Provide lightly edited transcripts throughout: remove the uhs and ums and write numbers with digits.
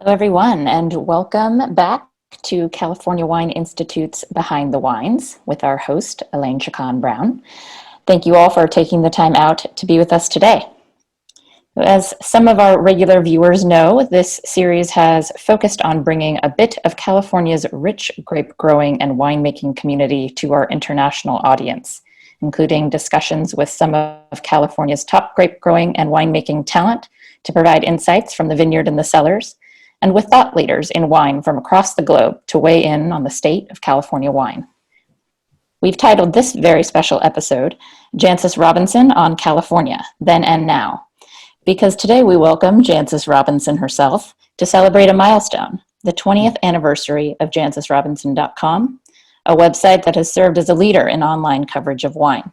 Hello, everyone, and welcome back to California Wine Institute's Behind the Wines with our host, Elaine Chukan Brown. Thank you all for taking the time out to be with us today. As some of our regular viewers know, this series has focused on bringing a bit of California's rich grape growing and winemaking community to our international audience, including discussions with some of California's top grape growing and winemaking talent to provide insights from the vineyard and the cellars, and with thought leaders in wine from across the globe to weigh in on the state of California wine. We've titled this very special episode, Jancis Robinson on California, Then and Now, because today we welcome Jancis Robinson herself to celebrate a milestone, the 20th anniversary of JancisRobinson.com, a website that has served as a leader in online coverage of wine.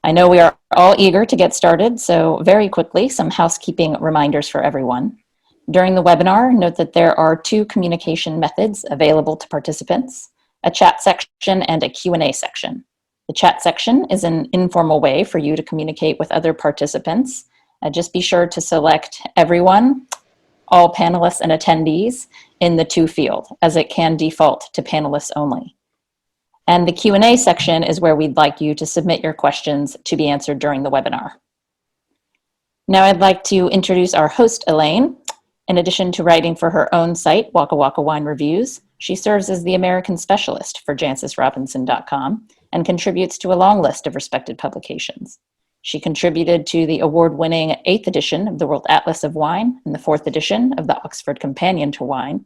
I know we are all eager to get started, so very quickly, some housekeeping reminders for everyone. During the webinar, note that there are two communication methods available to participants, a chat section and a Q&A section. The chat section is an informal way for you to communicate with other participants. Just be sure to select everyone, all panelists and attendees in the to field, as it can default to panelists only. And the Q&A section is where we'd like you to submit your questions to be answered during the webinar. Now I'd like to introduce our host, Elaine. In addition to writing for her own site, Waka Waka Wine Reviews, she serves as the American specialist for JancisRobinson.com and contributes to a long list of respected publications. She contributed to the award-winning 8th edition of the World Atlas of Wine and the 4th edition of the Oxford Companion to Wine,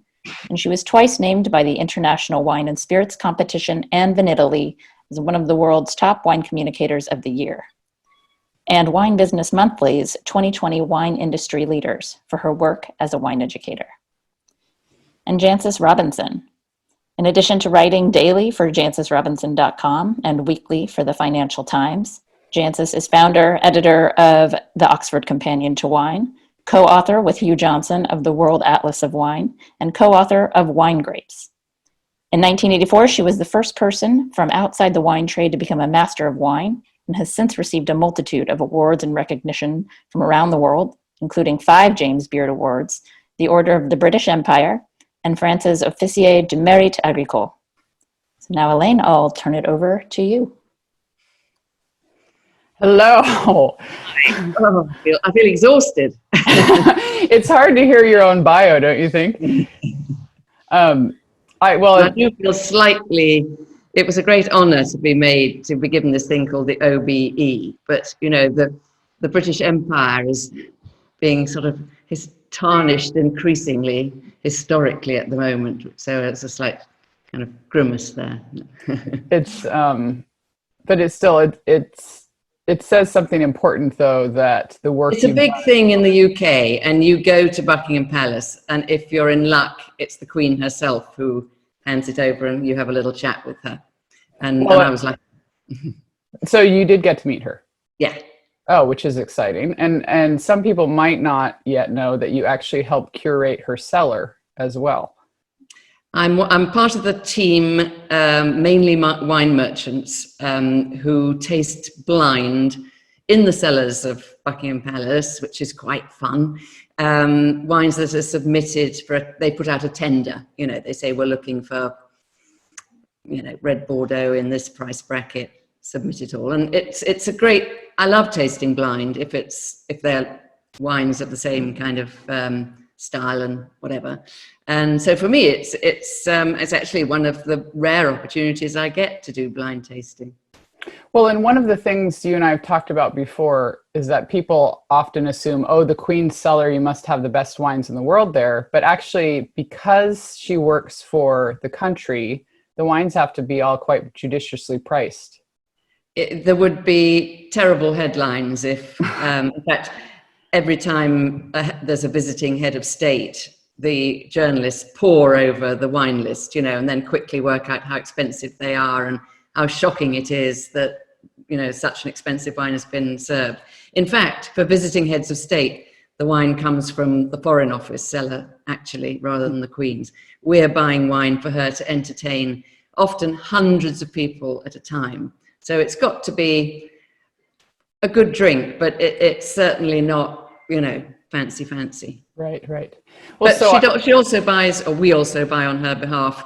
and she was twice named by the International Wine and Spirits Competition and Vinitaly as one of the world's top wine communicators of the year, and Wine Business Monthly's 2020 Wine Industry Leaders for her work as a wine educator. And Jancis Robinson. In addition to writing daily for JancisRobinson.com and weekly for the Financial Times, Jancis is founder, editor of the Oxford Companion to Wine, co-author with Hugh Johnson of the World Atlas of Wine, and co-author of Wine Grapes. In 1984, she was the first person from outside the wine trade to become a Master of Wine, and has since received a multitude of awards and recognition from around the world, including 5 James Beard Awards, the Order of the British Empire, and France's Officier de Mérite Agricole. So now, Elaine, I'll turn it over to you. Hello. Oh, I feel exhausted. It's hard to hear your own bio, don't you think? I do feel slightly. It was a great honour to be given this thing called the OBE. But you know, the British Empire is being sort of tarnished increasingly historically at the moment. So it's a slight kind of grimace there. But it's still it says something important, though, that the work. It's a big thing in the UK, and you go to Buckingham Palace, and if you're in luck, it's the Queen herself who hands it over, and you have a little chat with her. And I was like, so you did get to meet her? Yeah. Oh, which is exciting. And some people might not yet know that you actually helped curate her cellar as well. I'm part of the team, mainly wine merchants, who taste blind in the cellars of Buckingham Palace, which is quite fun. Wines that are submitted they put out a tender. You know, they say we're looking for, you know, red Bordeaux in this price bracket. Submit it all, and it's a great. I love tasting blind if they're wines of the same kind of style and whatever. And so for me, it's actually one of the rare opportunities I get to do blind tasting. Well, and one of the things you and I have talked about before is that people often assume, oh, the Queen's cellar, you must have the best wines in the world there. But actually, because she works for the country, the wines have to be all quite judiciously priced. There would be terrible headlines if, in fact, every time there's a visiting head of state, the journalists pore over the wine list, you know, and then quickly work out how expensive they are and how shocking it is that, you know, such an expensive wine has been served. In fact, for visiting heads of state, the wine comes from the Foreign Office cellar, actually, rather than the Queen's. We're buying wine for her to entertain often hundreds of people at a time. So it's got to be a good drink, but it's certainly not, you know, fancy. Right, right. Well, But so she also buys, or we also buy on her behalf,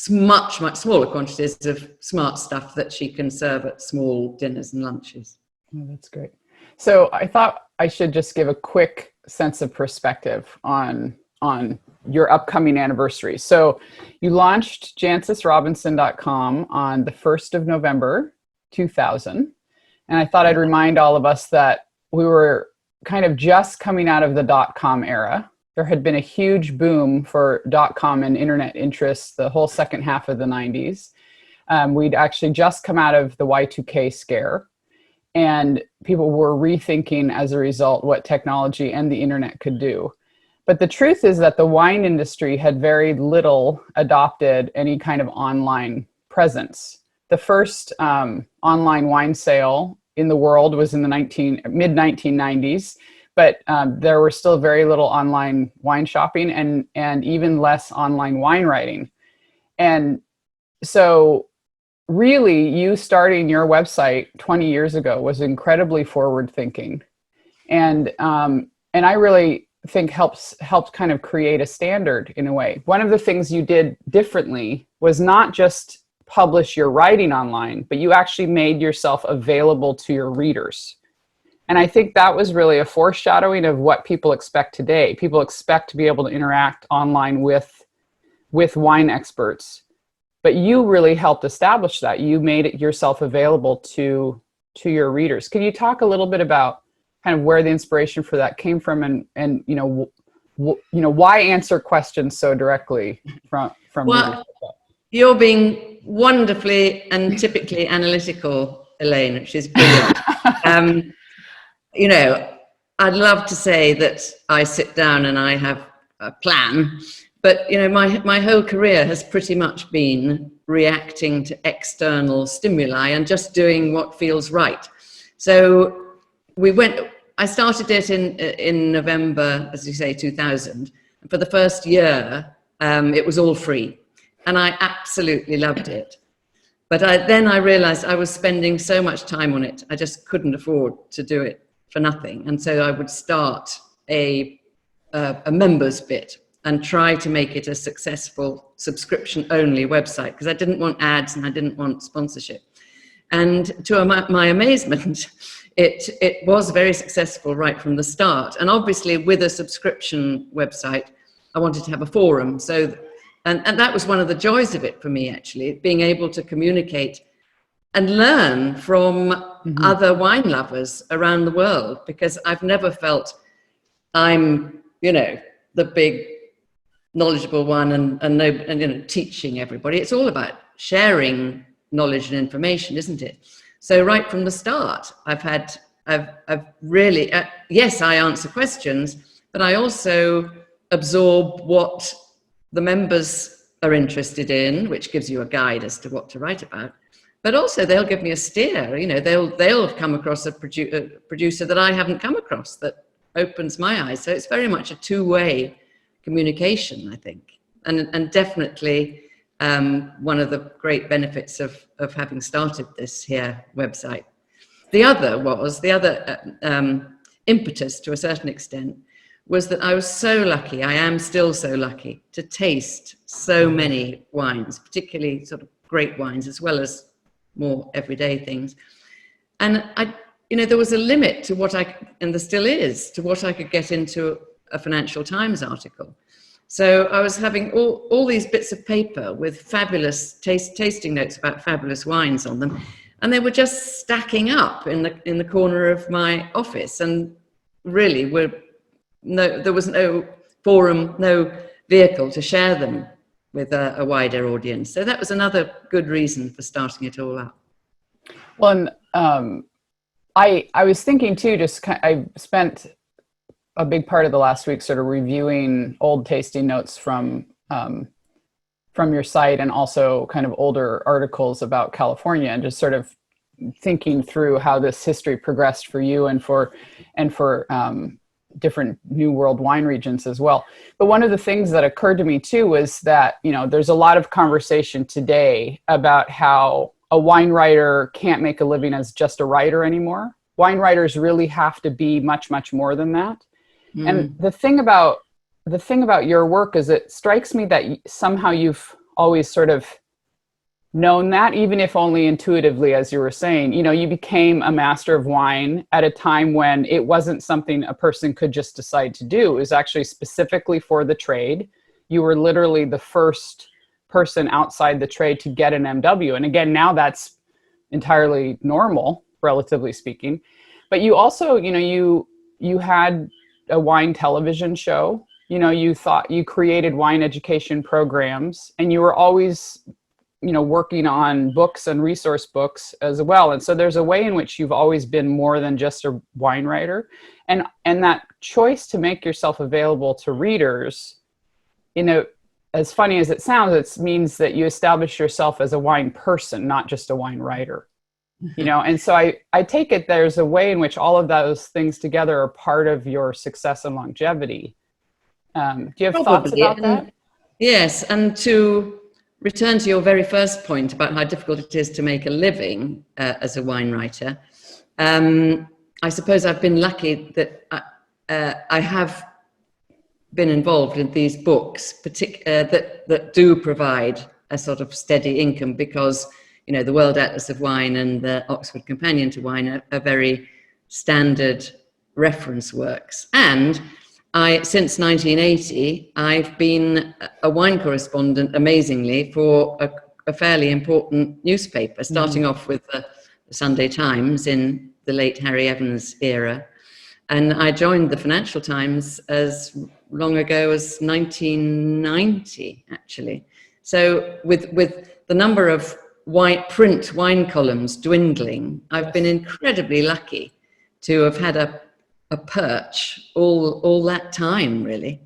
much smaller quantities of smart stuff that she can serve at small dinners and lunches. oh, that's great. So I thought I should just give a quick sense of perspective on your upcoming anniversary. So you launched jancisrobinson.com on the 1st of November, 2000. And I thought I'd remind all of us that we were kind of just coming out of the .com era. There had been a huge boom for .com and internet interests the whole second half of the 90s. We'd actually just come out of the Y2K scare, and people were rethinking as a result what technology and the internet could do. But the truth is that the wine industry had very little adopted any kind of online presence. The first online wine sale in the world was in the mid-1990s, but there were still very little online wine shopping and even less online wine writing. And so really, you starting your website 20 years ago was incredibly forward thinking. And I really think helped kind of create a standard in a way. One of the things you did differently was not just publish your writing online, but you actually made yourself available to your readers. And I think that was really a foreshadowing of what people expect today. People expect to be able to interact online with wine experts. But you really helped establish that. You made it yourself available to your readers. Can you talk a little bit about kind of where the inspiration for that came from, and why answer questions so directly from Well, readers? you're being wonderfully and typically analytical, Elaine, which is brilliant. I'd love to say that I sit down and I have a plan, but my whole career has pretty much been reacting to external stimuli and just doing what feels right. So I started it in November, as you say, 2000. And for the first year, it was all free. And I absolutely loved it. But then I realized I was spending so much time on it, I just couldn't afford to do it for nothing. And so I would start a members bit and try to make it a successful subscription-only website, because I didn't want ads and I didn't want sponsorship. And to my amazement, it was very successful right from the start. And obviously, with a subscription website, I wanted to have a forum. And that was one of the joys of it for me, actually, being able to communicate and learn from other wine lovers around the world, because I've never felt I'm, the big knowledgeable one and teaching everybody. It's all about sharing knowledge and information, isn't it? So right from the start, I've really, yes, I answer questions, but I also absorb what the members are interested in, which gives you a guide as to what to write about. But also they'll give me a steer. They'll have come across a producer that I haven't come across that opens my eyes. So it's very much a two-way communication, I think, and definitely one of the great benefits of having started this here website. The other impetus, to a certain extent, was that I was so lucky, I am still so lucky, to taste so many wines, particularly sort of great wines, as well as more everyday things. And there was a limit to what and there still is, to what I could get into a Financial Times article. So I was having all these bits of paper with fabulous tasting notes about fabulous wines on them, and they were just stacking up in the corner of my office, and really there was no forum, no vehicle to share them with a wider audience. So that was another good reason for starting it all up. Well, and I was thinking too, I spent a big part of the last week sort of reviewing old tasting notes from your site, and also kind of older articles about California, and just sort of thinking through how this history progressed for you and for different New World wine regions as well. But one of the things that occurred to me too was that, there's a lot of conversation today about how a wine writer can't make a living as just a writer anymore. Wine writers really have to be much, much more than that. And the thing about your work is it strikes me that somehow you've always sort of known that, even if only intuitively, as you were saying. You know, you became a master of wine at a time when it wasn't something a person could just decide to do. It was actually specifically for the trade. You were literally the first person outside the trade to get an MW. And again, now that's entirely normal, relatively speaking. But you also, you know, you had a wine television show. You know, you created wine education programs, and you were always, you know, working on books and resource books as well. And so there's a way in which you've always been more than just a wine writer. And that choice to make yourself available to readers, you know, as funny as it sounds, it means that you establish yourself as a wine person, not just a wine writer. You know, and so I take it there's a way in which all of those things together are part of your success and longevity. Do you have thoughts about that? Yes, and to return to your very first point about how difficult it is to make a living as a wine writer, I suppose I've been lucky that I have been involved in these books, that do provide a sort of steady income, because, you know, the World Atlas of Wine and the Oxford Companion to Wine are very standard reference works. And since 1980, I've been a wine correspondent, amazingly, for a fairly important newspaper, starting off with the Sunday Times in the late Harry Evans era. And I joined the Financial Times as long ago as 1990, actually. So with the number of print wine columns dwindling, I've been incredibly lucky to have had a perch all that time, really.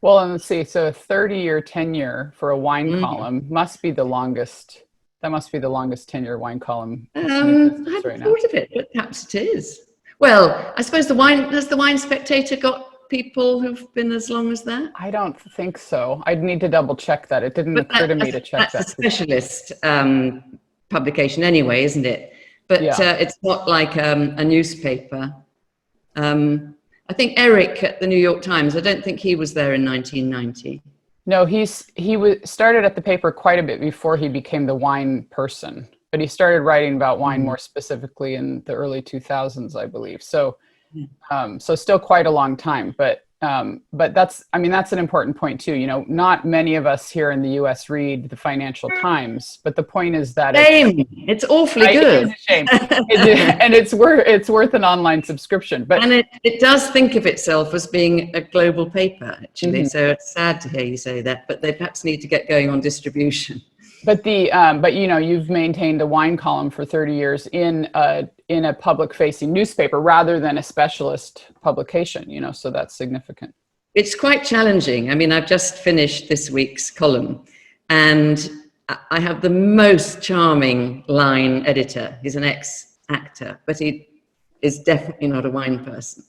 Well, and let's see, so a 30-year tenure for a wine column must be the longest. That must be the longest tenure wine column I haven't thought of it, but perhaps it is. Well, I suppose has the Wine Spectator got people who've been as long as that? I don't think so. I'd need to double check that. It didn't occur to me to check that. That's a specialist publication anyway, isn't it? But it's not like a newspaper. I think Eric at the New York Times, I don't think he was there in 1990. No, he started at the paper quite a bit before he became the wine person, but he started writing about wine more specifically in the early 2000s, I believe. So, so still quite a long time, but that's an important point too. You know, not many of us here in the U.S. read the Financial Times, but the point is that it's awfully good. It is a shame, and it's worth an online subscription. But it does think of itself as being a global paper, actually. So it's sad to hear you say that, but they perhaps need to get going on distribution. But but you know, you've maintained a wine column for 30 years in a public-facing newspaper rather than a specialist publication, you know, so that's significant. It's quite challenging. I mean, I've just finished this week's column, and I have the most charming line editor. He's an ex-actor, but he is definitely not a wine person.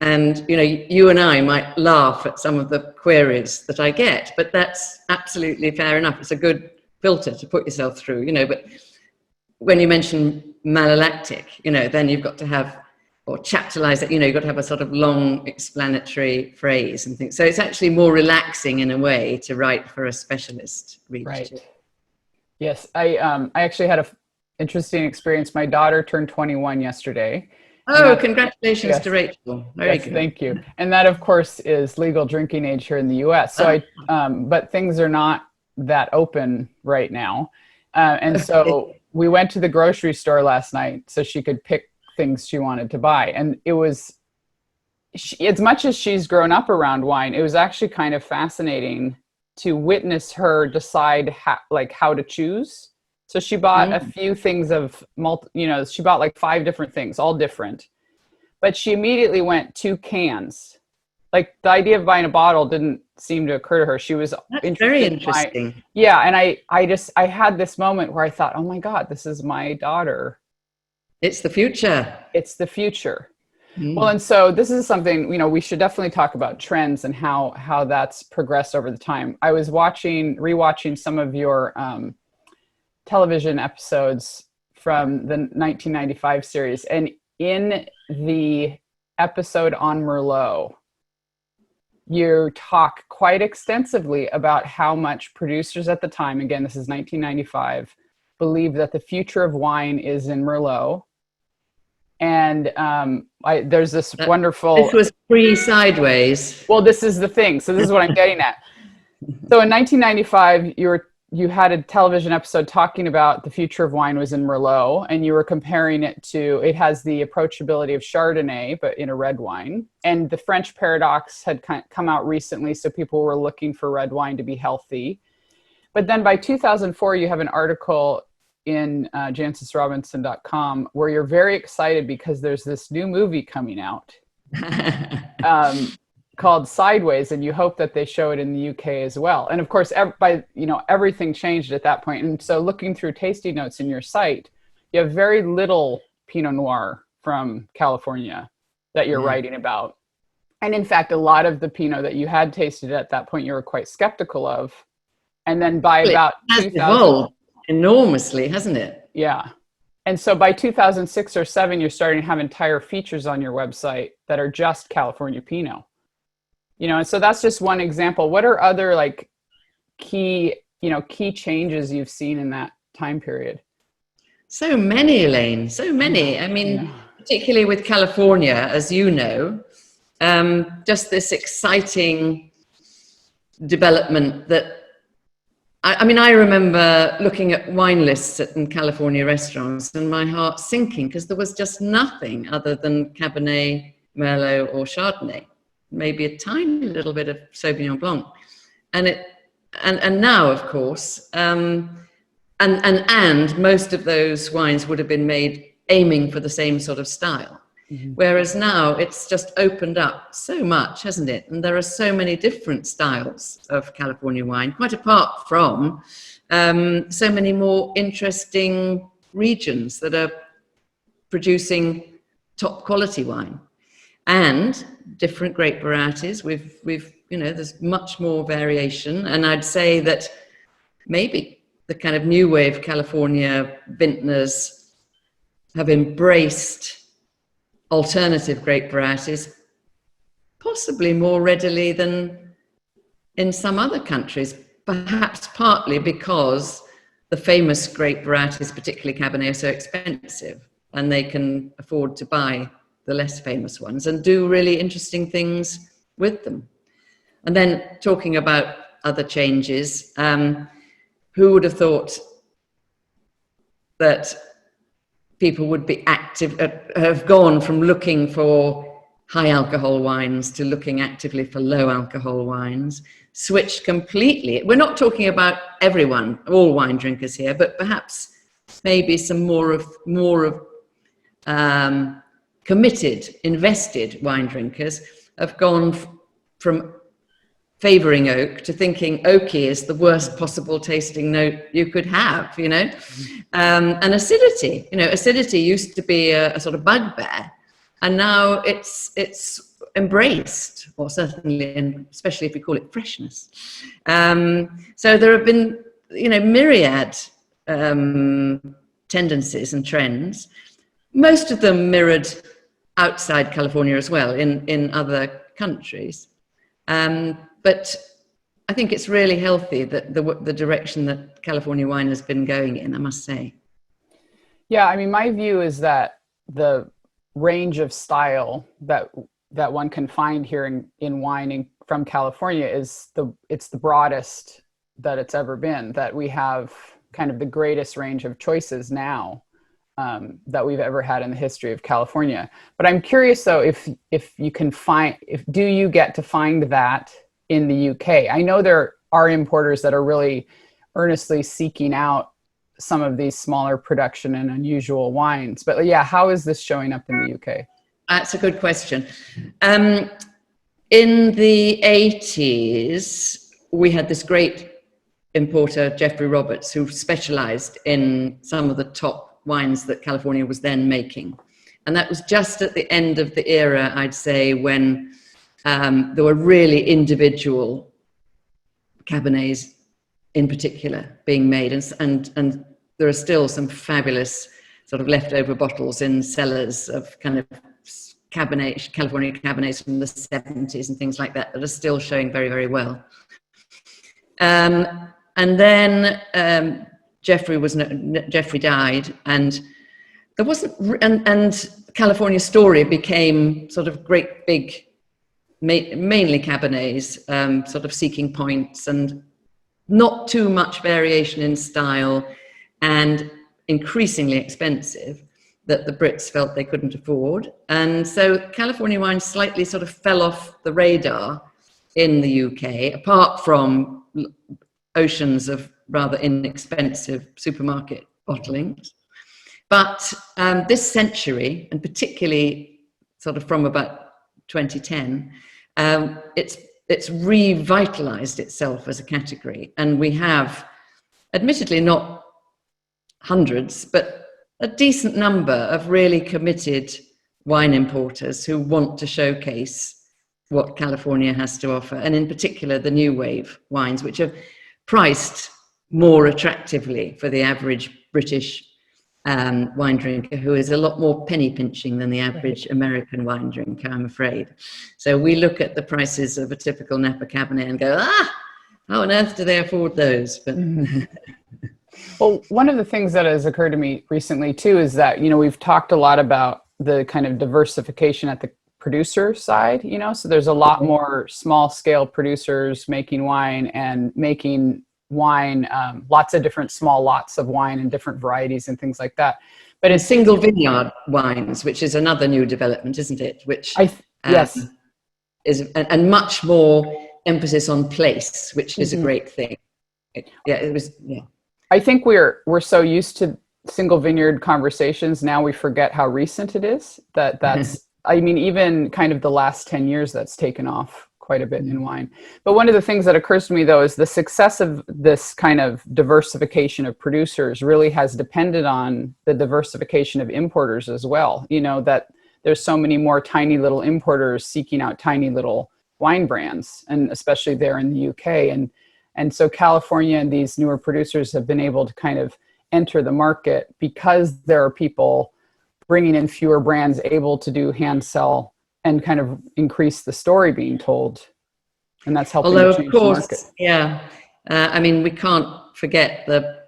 And, you know, you and I might laugh at some of the queries that I get, but that's absolutely fair enough. It's a good filter to put yourself through, you know. But when you mention malolactic, you know, then you've got to have, or chapterize it, you know, you've got to have a sort of long explanatory phrase and things. So it's actually more relaxing in a way to write for a specialist reader. Right. Yes, I actually had an interesting experience. My daughter turned 21 yesterday. Oh, congratulations to Rachel. Very good. Thank you. And that, of course, is legal drinking age here in the U.S. So but things are not that open right now. And so we went to the grocery store last night so she could pick things she wanted to buy. And it was, as much as she's grown up around wine, it was actually kind of fascinating to witness her decide how to choose. So she bought a few things she bought like 5 different things, all different. But she immediately went 2 cans. Like, the idea of buying a bottle didn't seem to occur to her. She was very interesting. And I had this moment where I thought, oh my God, this is my daughter. It's the future. It's the future. Well, and so this is something, you know, we should definitely talk about trends and how that's progressed over the time. I was rewatching some of your television episodes from the 1995 series, and in the episode on Merlot, you talk quite extensively about how much producers at the time, again, this is 1995, believed that the future of wine is in Merlot. And there's this wonderful... This was pre-Sideways. Well, this is the thing. So this is what I'm getting at. So in 1995, you had a television episode talking about the future of wine was in Merlot, and you were comparing it to, it has the approachability of Chardonnay, but in a red wine. And the French paradox had come out recently, so people were looking for red wine to be healthy. But then by 2004, you have an article in jancisrobinson.com where you're very excited because there's this new movie coming out called Sideways, and you hope that they show it in the UK as well. And of course, everything changed at that point. And so looking through tasting notes in your site, you have very little Pinot Noir from California that you're writing about. And in fact, a lot of the Pinot that you had tasted at that point, you were quite skeptical of. And then by about 2000, evolved enormously, hasn't it? Yeah. And so by 2006 or 7, you're starting to have entire features on your website that are just California Pinot. And so that's just one example. What are other like key changes you've seen in that time period? So many, Elaine, so many. I mean, particularly with California, as you know, just this exciting development that, I remember looking at wine lists in California restaurants and my heart sinking because there was just nothing other than Cabernet, Merlot or Chardonnay, maybe a tiny little bit of Sauvignon Blanc. And now, of course, and most of those wines would have been made aiming for the same sort of style. Mm-hmm. Whereas now it's just opened up so much, hasn't it? And there are so many different styles of California wine, quite apart from so many more interesting regions that are producing top quality wine and different grape varieties. We've there's much more variation. And I'd say that maybe the kind of new wave California vintners have embraced alternative grape varieties, possibly more readily than in some other countries, perhaps partly because the famous grape varieties, particularly Cabernet, are so expensive and they can afford to buy the less famous ones and do really interesting things with them. And then talking about other changes, who would have thought that people would be active, have gone from looking for high alcohol wines to looking actively for low alcohol wines, switched completely. We're not talking about everyone, all wine drinkers here, but perhaps maybe some more of committed, invested wine drinkers have gone from favoring oak to thinking oaky is the worst possible tasting note you could have, and acidity. Acidity used to be a sort of bugbear, and now it's embraced, or certainly, and especially if we call it freshness. So there have been, myriad tendencies and trends. Most of them mirrored outside California as well, in other countries. But I think it's really healthy that the direction that California wine has been going in, I must say. Yeah, my view is that the range of style that one can find here in wine from California it's the broadest that it's ever been, that we have kind of the greatest range of choices now that we've ever had in the history of California. But I'm curious though, if you can do you get to find that in the UK? I know there are importers that are really earnestly seeking out some of these smaller production and unusual wines, but how is this showing up in the UK? That's a good question. In the 80s, we had this great importer, Jeffrey Roberts, who specialized in some of the top wines that California was then making. And that was just at the end of the era, I'd say, when there were really individual Cabernets in particular being made. And there are still some fabulous sort of leftover bottles in cellars of kind of California Cabernets from the 70s and things like that are still showing very, very well. And then Jeffrey died, and there wasn't, and California Story became sort of great big, mainly Cabernets, sort of seeking points, and not too much variation in style, and increasingly expensive, that the Brits felt they couldn't afford. And so California wine slightly sort of fell off the radar in the UK, apart from oceans of rather inexpensive supermarket bottlings. But this century, and particularly sort of from about 2010, it's revitalized itself as a category. And we have, admittedly not hundreds, but a decent number of really committed wine importers who want to showcase what California has to offer, and in particular the new wave wines, which are priced more attractively for the average British wine drinker, who is a lot more penny pinching than the average American wine drinker, I'm afraid. So we look at the prices of a typical Napa Cabernet and go, how on earth do they afford those? But well, one of the things that has occurred to me recently too is that, you know, we've talked a lot about the kind of diversification at the producer side, you know, so there's a lot more small scale producers making wine and making wine, lots of different small lots of wine and different varieties and things like that. But in single vineyard wines, which is another new development, isn't it? Which yes, is and much more emphasis on place, which is a great thing. I think we're so used to single vineyard conversations now, we forget how recent it is. That's I mean, even kind of the last 10 years, that's taken off quite a bit in wine. But one of the things that occurs to me, though, is the success of this kind of diversification of producers really has depended on the diversification of importers as well. You know, that there's so many more tiny little importers seeking out tiny little wine brands, and especially there in the UK. And so California and these newer producers have been able to kind of enter the market because there are people bringing in fewer brands able to do hand sell and kind of increase the story being told. And that's helping to change the market. Yeah. I mean, we can't forget the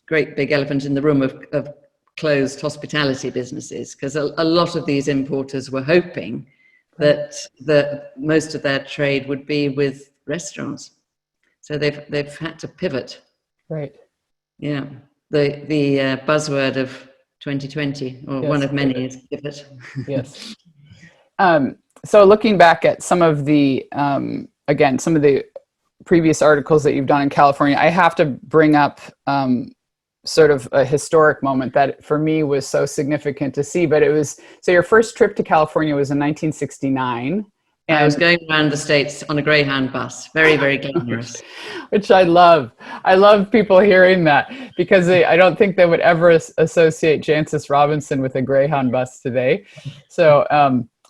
great big elephant in the room of closed hospitality businesses, because a lot of these importers were hoping that most of their trade would be with restaurants. So they've had to pivot. Right. Yeah. The buzzword of 2020, or one of many, is pivot. Yes. So looking back at some of the, again, some of the previous articles that you've done in California, I have to bring up sort of a historic moment that for me was so significant to see. But it was, so your first trip to California was in 1969. And I was going around the States on a Greyhound bus. Very, very glamorous. Which I love. I love people hearing that, because I don't think they would ever associate Jancis Robinson with a Greyhound bus today. So,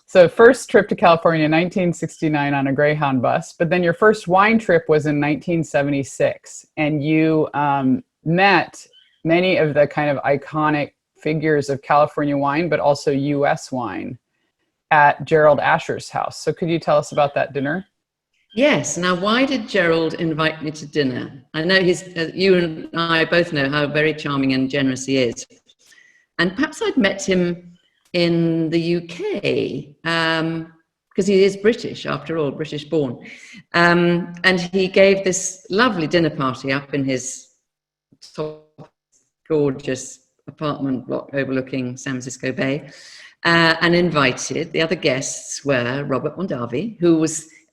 so first trip to California, 1969 on a Greyhound bus, but then your first wine trip was in 1976. And you met many of the kind of iconic figures of California wine, but also US wine, at Gerald Asher's house. So could you tell us about that dinner? Yes. Now, why did Gerald invite me to dinner? I know you and I both know how very charming and generous he is. And perhaps I'd met him in the UK, because he is British, after all, British born. And he gave this lovely dinner party up in his gorgeous apartment block overlooking San Francisco Bay. And invited, the other guests were Robert Mondavi,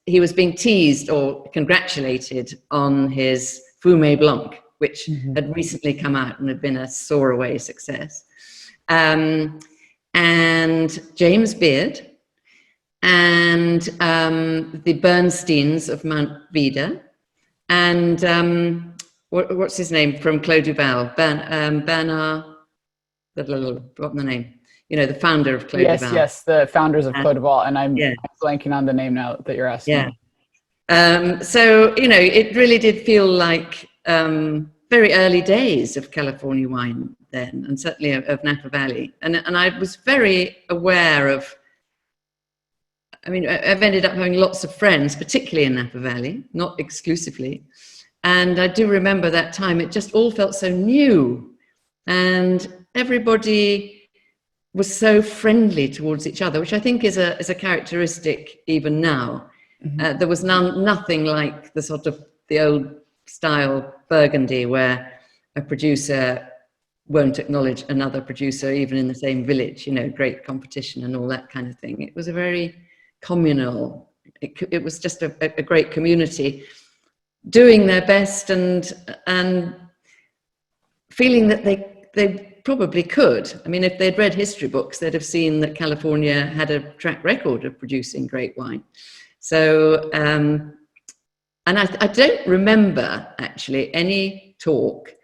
he was being teased or congratulated on his Fumé Blanc, which had recently come out and had been a soar-away success. And James Beard, and the Bernsteins of Mount Vida, and what's his name from Clos du Val? Bernard, what's the name? You know, the founder of Clos du Val. Yes, the founders of Clos du Val, and I'm blanking on the name now that you're asking. Yeah. So, you know, it really did feel like very early days of California wine then, and certainly of Napa Valley. And I was very aware of I mean, I've ended up having lots of friends, particularly in Napa Valley, not exclusively. And I do remember that time, it just all felt so new. And everybody was so friendly towards each other, which I think is a characteristic even now. There was nothing like the sort of the old style Burgundy where a producer won't acknowledge another producer, even in the same village, you know, great competition and all that kind of thing. It was a very communal, it was just a great community doing their best and feeling that they probably could. I mean, if they'd read history books, they'd have seen that California had a track record of producing great wine. So, and I don't remember actually any talk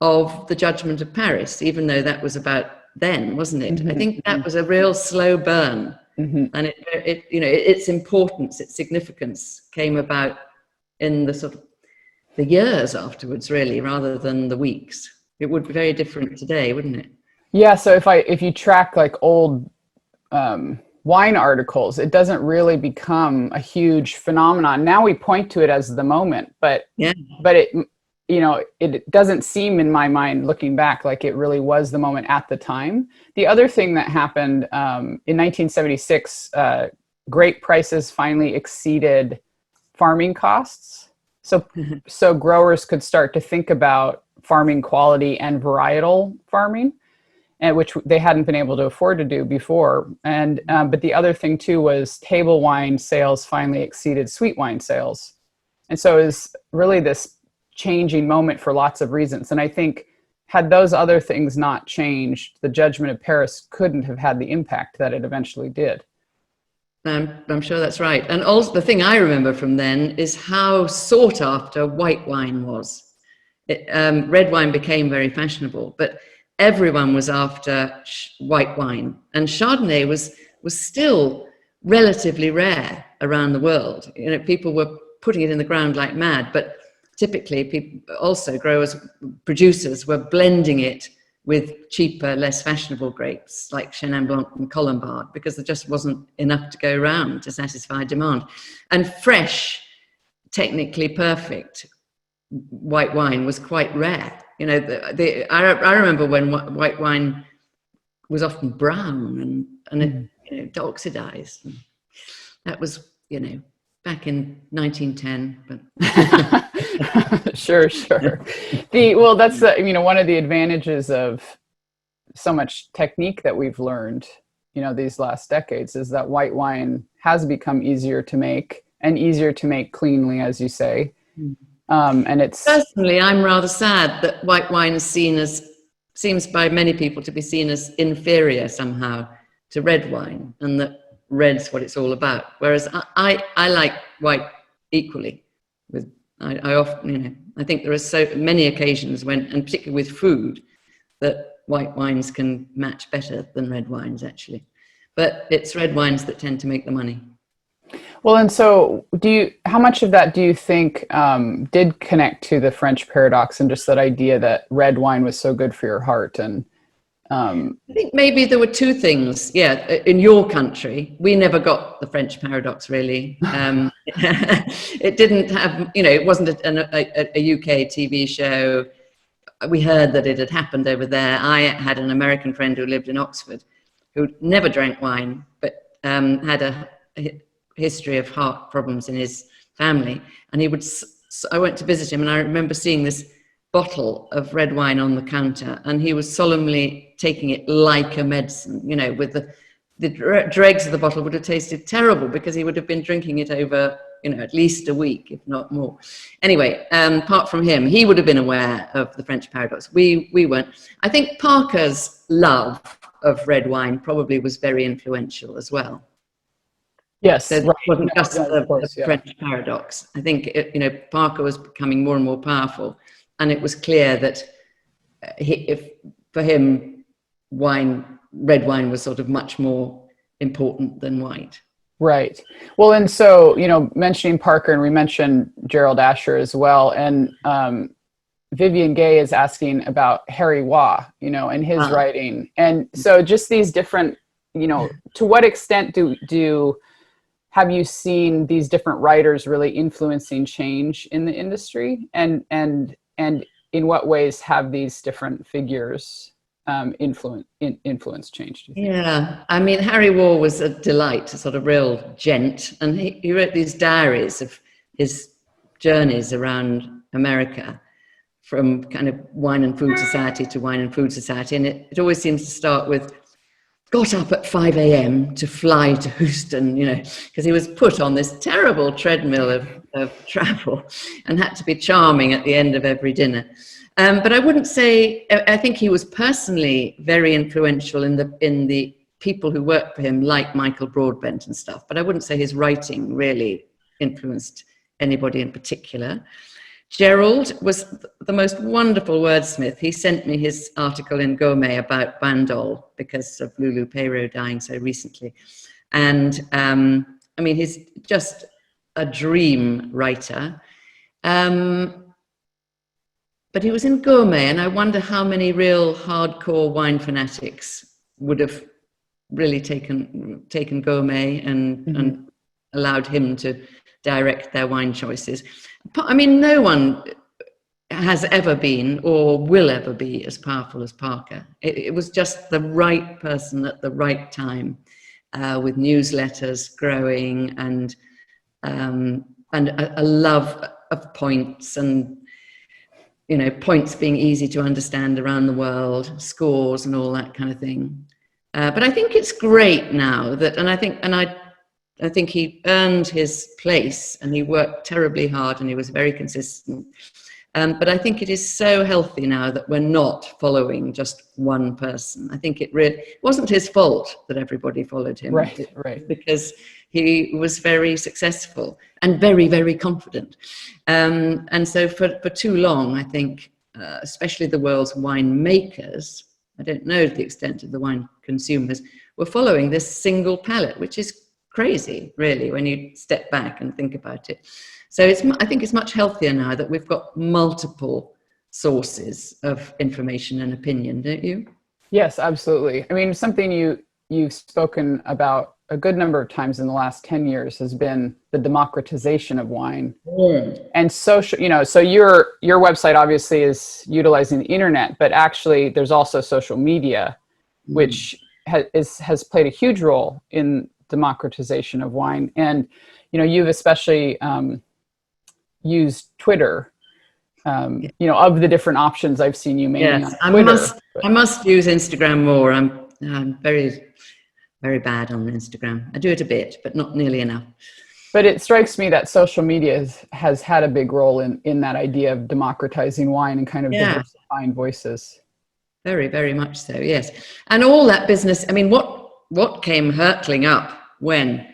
of the Judgment of Paris, even though that was about then, wasn't it? I think that was a real slow burn, and it you know, its importance, its significance came about in the sort of the years afterwards, really, rather than the weeks. It would be very different today, wouldn't it? Yeah. So if you track like old wine articles, it doesn't really become a huge phenomenon. Now we point to it as the moment, but it, you know, it doesn't seem in my mind looking back like it really was the moment at the time. The other thing that happened in 1976, grape prices finally exceeded farming costs. So growers could start to think about farming quality and varietal farming, and which they hadn't been able to afford to do before. And but the other thing too was table wine sales finally exceeded sweet wine sales. And so it was really this changing moment for lots of reasons. And I think had those other things not changed, the Judgment of Paris couldn't have had the impact that it eventually did. I'm sure that's right. And also the thing I remember from then is how sought after white wine was. Red wine became very fashionable, but everyone was after white wine. And Chardonnay was still relatively rare around the world. You know, people were putting it in the ground like mad, but typically people, also growers, producers were blending it with cheaper, less fashionable grapes like Chenin Blanc and Colombard, because there just wasn't enough to go around to satisfy demand. And fresh, technically perfect white wine was quite rare. You know, I remember when white wine was often brown and it, you know, oxidized. And that was, you know, back in 1910. But Sure. Well, that's you know, one of the advantages of so much technique that we've learned, you know, these last decades, is that white wine has become easier to make and easier to make cleanly, as you say. And it's personally, I'm rather sad that white wine is seems by many people to be seen as inferior somehow to red wine, and that red's what it's all about. Whereas I like white equally. I often, you know, I think there are so many occasions when, and particularly with food, that white wines can match better than red wines actually. But it's red wines that tend to make the money. well, and so how much of that do you think did connect to the French paradox and just that idea that red wine was so good for your heart? And I think maybe there were two things. Yeah, in your country, we never got the French paradox, really. It didn't have, you know, it wasn't a UK TV show. We heard that it had happened over there. I had an American friend who lived in Oxford who never drank wine, but had a history of heart problems in his family. And he would, I went to visit him, and I remember seeing this bottle of red wine on the counter, and he was solemnly taking it like a medicine, you know, with the dregs of the bottle would have tasted terrible because he would have been drinking it over, you know, at least a week, if not more. Anyway, apart from him, he would have been aware of the French paradox. We weren't. I think Parker's love of red wine probably was very influential as well. yes, So it right. wasn't just of course, the French paradox. I think, you know, Parker was becoming more and more powerful. And it was clear that for him, red wine was sort of much more important than white. Right. Well, and so, you know, mentioning Parker, and we mentioned Gerald Asher as well. And Vivian Gay is asking about Harry Waugh, you know, and his writing. And so just these different, you know, to what extent do have you seen these different writers really influencing change in the industry? And in what ways have these different figures influence change, do you think? Yeah, I mean, Harry Waugh was a delight, a sort of real gent, and he wrote these diaries of his journeys around America, from kind of wine and food society to wine and food society, and it always seems to start with, got up at 5 a.m. to fly to Houston, you know, because he was put on this terrible treadmill of travel and had to be charming at the end of every dinner. But I wouldn't say, I think he was personally very influential in the people who worked for him, like Michael Broadbent and stuff, but I wouldn't say his writing really influenced anybody in particular. Gerald was the most wonderful wordsmith. He sent me his article in Gourmet about Bandol because of Lulu Peyraud dying so recently. And I mean, he's just a dream writer. But he was in Gourmet, and I wonder how many real hardcore wine fanatics would have really taken Gourmet and allowed him to direct their wine choices. I mean, no one has ever been or will ever be as powerful as Parker. It was just the right person at the right time, with newsletters growing and a love of points, and you know, points being easy to understand around the world, scores and all that kind of thing. But I think it's great now that, and I think he earned his place, and he worked terribly hard, and he was very consistent. But I think it is so healthy now that we're not following just one person. I think it wasn't his fault that everybody followed him. Right. Because he was very successful and very, very confident. And so for too long, I think, especially the world's winemakers, I don't know the extent of the wine consumers, were following this single palate, which is crazy, really, when you step back and think about it. So I think it's much healthier now that we've got multiple sources of information and opinion, don't you? Yes, absolutely. I mean, something you've spoken about a good number of times in the last 10 years has been the democratization of wine. And social, you know, so your website obviously is utilizing the internet, but actually there's also social media, which has played a huge role in democratization of wine. And, you know, you've especially used Twitter, you know, of the different options I've seen you mainly on Twitter. I must use Instagram more. I'm very, very bad on Instagram. I do it a bit, but not nearly enough. But it strikes me that social media has had a big role in that idea of democratizing wine and kind of diversifying voices. Very, very much so, yes. And all that business, I mean, what came hurtling up when,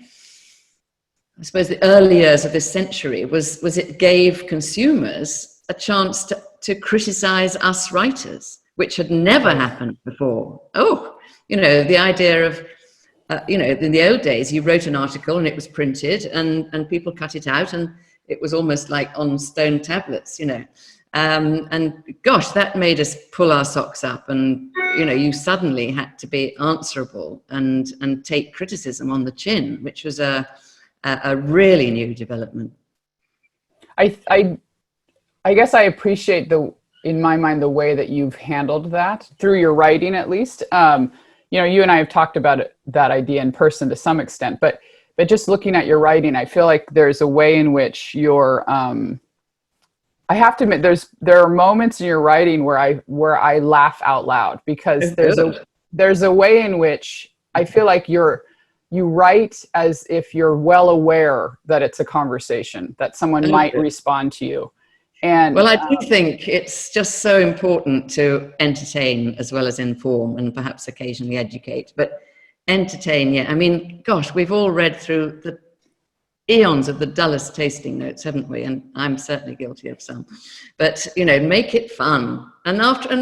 I suppose, the early years of this century was it gave consumers a chance to criticize us writers, which had never happened before. Oh, you know, the idea of, you know, in the old days, you wrote an article and it was printed and people cut it out, and it was almost like on stone tablets, you know. And gosh, that made us pull our socks up, and, you know, you suddenly had to be answerable and take criticism on the chin, which was a really new development. I guess I appreciate in my mind, the way that you've handled that through your writing, at least. You know, you and I have talked about that idea in person to some extent, but just looking at your writing, I feel like there's a way in which you're, I have to admit, there are moments in your writing where I laugh out loud, because there's a way in which I feel like you write as if you're well aware that it's a conversation, that someone might respond to you. And well, I do think it's just so important to entertain as well as inform, and perhaps occasionally educate, but entertain, yeah. I mean, gosh, we've all read through the eons of the dullest tasting notes, haven't we? And I'm certainly guilty of some. But, you know, make it fun. And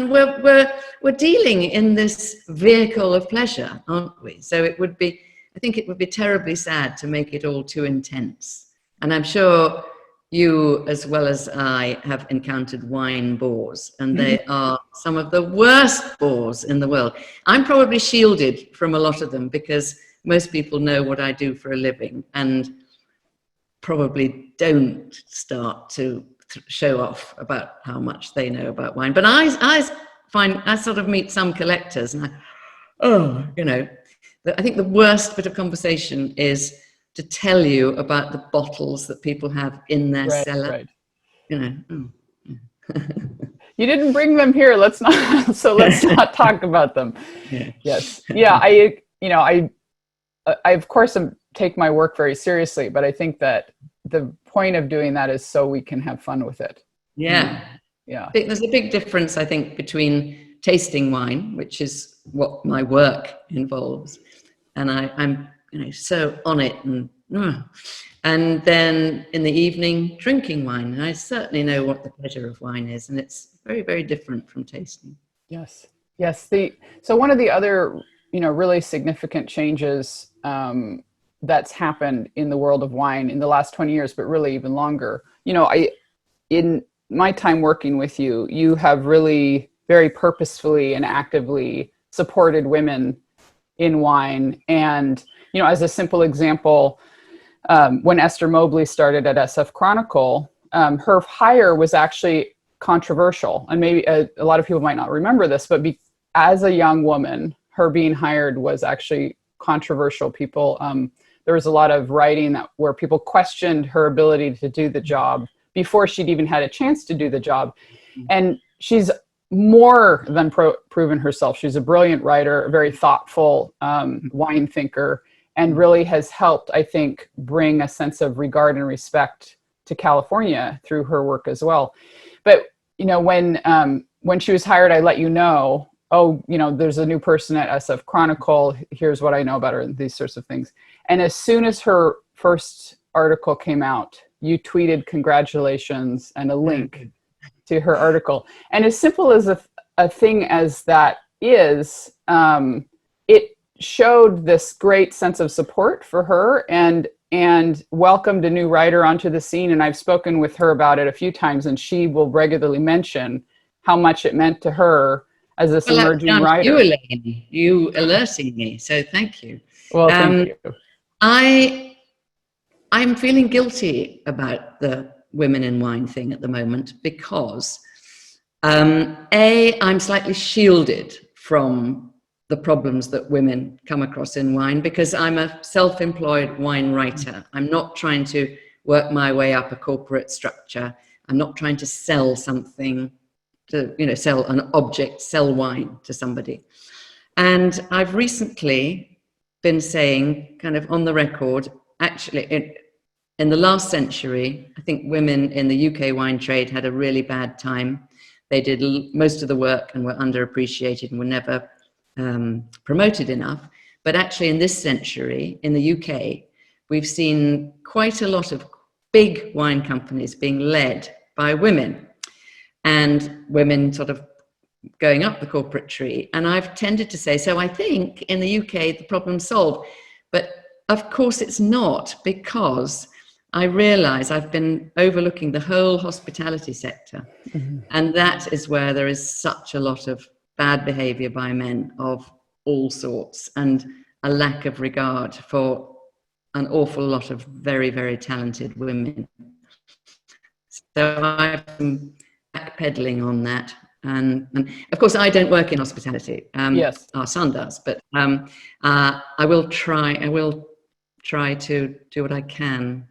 we're dealing in this vehicle of pleasure, aren't we? So I think it would be terribly sad to make it all too intense. And I'm sure you, as well as I, have encountered wine bores, and they are some of the worst bores in the world. I'm probably shielded from a lot of them because most people know what I do for a living and probably don't start to show off about how much they know about wine. But I find, I sort of meet some collectors and I think the worst bit of conversation is to tell you about the bottles that people have in their cellar. Right. You You didn't bring them here. Let's not talk about them. Yeah. Yes. Yeah. I of course take my work very seriously, but I think that the point of doing that is so we can have fun with it. Yeah. Yeah. There's a big difference, I think, between tasting wine, which is what my work involves, and I'm so on it, and then in the evening drinking wine, and I certainly know what the pleasure of wine is, and it's very, very different from tasting. Yes. So one of the other really significant changes that's happened in the world of wine in the last 20 years, but really even longer. In my time working with you, you have really very purposefully and actively supported women in wine. And, as a simple example, when Esther Mobley started at SF Chronicle, her hire was actually controversial. And maybe a lot of people might not remember this, but as a young woman, her being hired was actually controversial. There was a lot of writing where people questioned her ability to do the job before she'd even had a chance to do the job. And she's more than proven herself. She's a brilliant writer, a very thoughtful wine thinker, and really has helped, I think, bring a sense of regard and respect to California through her work as well. But, when she was hired, I let you know, there's a new person at SF Chronicle. Here's what I know about her and these sorts of things. And as soon as her first article came out, you tweeted congratulations and a link to her article. And as simple as a thing as that is, it showed this great sense of support for her and welcomed a new writer onto the scene. And I've spoken with her about it a few times, and she will regularly mention how much it meant to her as this emerging writer. You, Elaine, you alerting me, so thank you. Well, thank you. I'm feeling guilty about the women in wine thing at the moment because I'm slightly shielded from the problems that women come across in wine because I'm a self-employed wine writer. I'm not trying to work my way up a corporate structure. I'm not trying to sell something, to sell an object, sell wine to somebody. And I've recently been saying, kind of on the record, actually, in the last century, I think women in the UK wine trade had a really bad time. They did most of the work and were underappreciated and were never promoted enough. But actually in this century, in the UK, we've seen quite a lot of big wine companies being led by women, and women sort of going up the corporate tree. And I've tended to say, so I think in the UK, the problem's solved. But of course it's not, because I realize I've been overlooking the whole hospitality sector. Mm-hmm. And that is where there is such a lot of bad behavior by men of all sorts and a lack of regard for an awful lot of very, very talented women. So I've been backpedaling on that. And of course, I don't work in hospitality. Yes. Our son does, but I will try to do what I can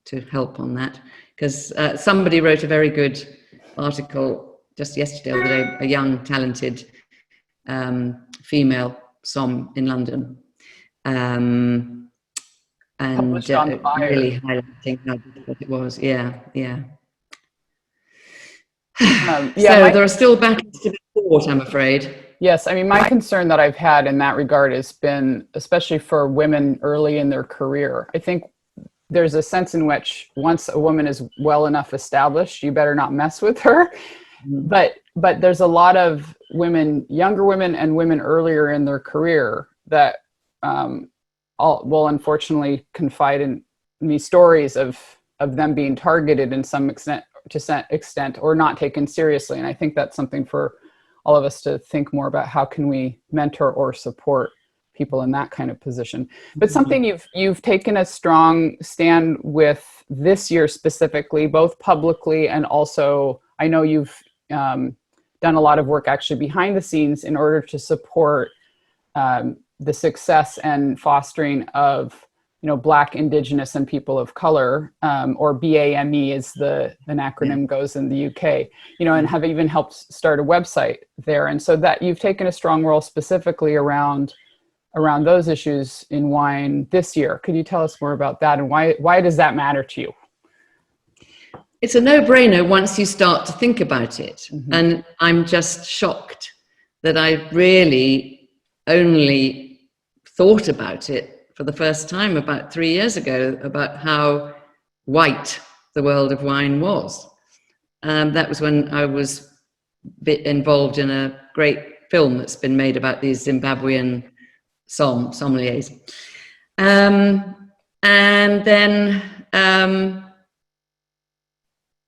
to help on that, because somebody wrote a very good article just yesterday or the day, a young, talented female som in London, and really highlighting how difficult it was. Yeah. So there are still battles to be fought, I'm afraid. Yes, I mean, my concern that I've had in that regard has been, especially for women early in their career, I think there's a sense in which once a woman is well enough established, you better not mess with her. Mm-hmm. But there's a lot of women, younger women and women earlier in their career that will unfortunately confide in me stories of them being targeted in some extent or not taken seriously. And I think that's something for all of us to think more about. How can we mentor or support people in that kind of position. But something you've taken a strong stand with this year specifically, both publicly and also I know you've done a lot of work actually behind the scenes in order to support the success and fostering of, Black, Indigenous, and people of color, or BAME as an acronym goes in the UK, and have even helped start a website there. And so that you've taken a strong role specifically around those issues in wine this year. Could you tell us more about that, and why does that matter to you? It's a no-brainer once you start to think about it. Mm-hmm. And I'm just shocked that I really only thought about it for the first time about 3 years ago, about how white the world of wine was. That was when I was involved in a great film that's been made about these Zimbabwean sommeliers. And then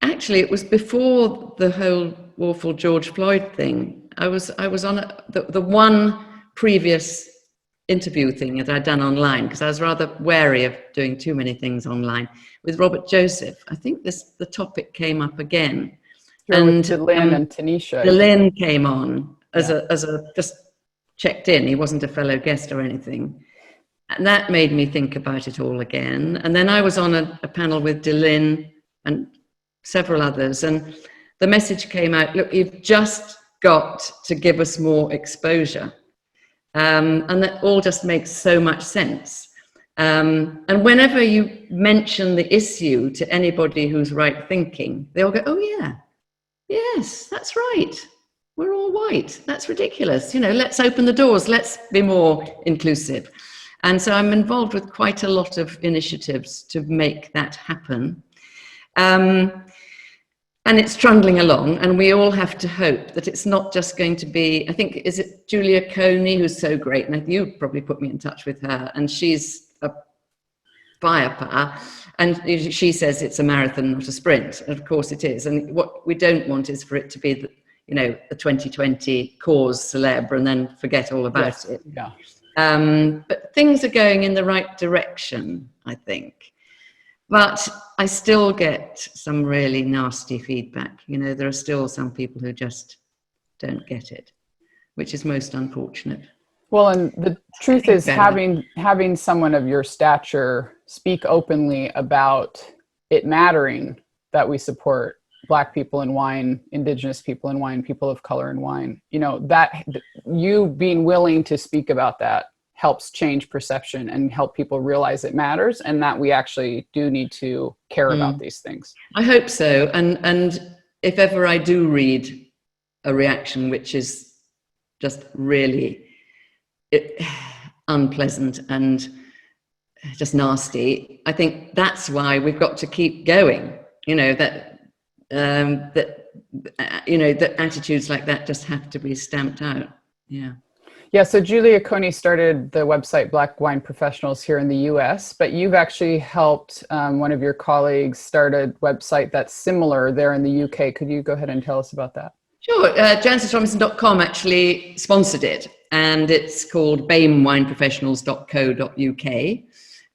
actually it was before the whole awful George Floyd thing. I was on the one previous interview thing that I'd done online, because I was rather wary of doing too many things online, with Robert Joseph. I think the topic came up again. And Elaine and Tanisha. Elaine came on as a just checked in. He wasn't a fellow guest or anything. And that made me think about it all again. And then I was on a panel with Delyn and several others, and the message came out, look, you've just got to give us more exposure. And that all just makes so much sense. And whenever you mention the issue to anybody who's right thinking, they all go, oh yeah, yes, that's right. We're all white. That's ridiculous. Let's open the doors. Let's be more inclusive. And so I'm involved with quite a lot of initiatives to make that happen. And it's trundling along, and we all have to hope that it's not just going to be, I think, is it Julia Coney, who's so great, and you probably put me in touch with her, and she's a firepower, and she says it's a marathon, not a sprint. And of course it is, and what we don't want is for it to be, the 2020 cause célèbre and then forget all about it. Yeah. But things are going in the right direction, I think. But I still get some really nasty feedback. There are still some people who just don't get it, which is most unfortunate. Well, and the truth is having someone of your stature speak openly about it mattering that we support Black people in wine, Indigenous people in wine, people of color in wine, that you being willing to speak about that helps change perception and help people realize it matters, and that we actually do need to care about these things. I hope so. And if ever I do read a reaction which is just really unpleasant and just nasty, I think that's why we've got to keep going. That attitudes like that just have to be stamped out. Yeah. Yeah, so Julia Coney started the website Black Wine Professionals here in the US, but you've actually helped one of your colleagues start a website that's similar there in the UK. Could you go ahead and tell us about that? Sure. JancisRobinson.com actually sponsored it, and it's called bamewineprofessionals.co.uk.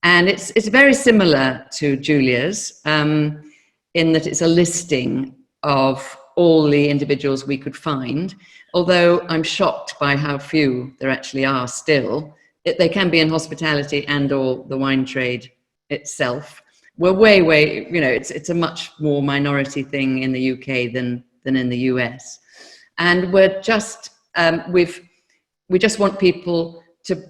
And it's very similar to Julia's in that it's a listing of all the individuals we could find, although I'm shocked by how few there actually are still. They can be in hospitality and or the wine trade itself. We're way, it's a much more minority thing in the UK than in the US. And we're just, we just want people to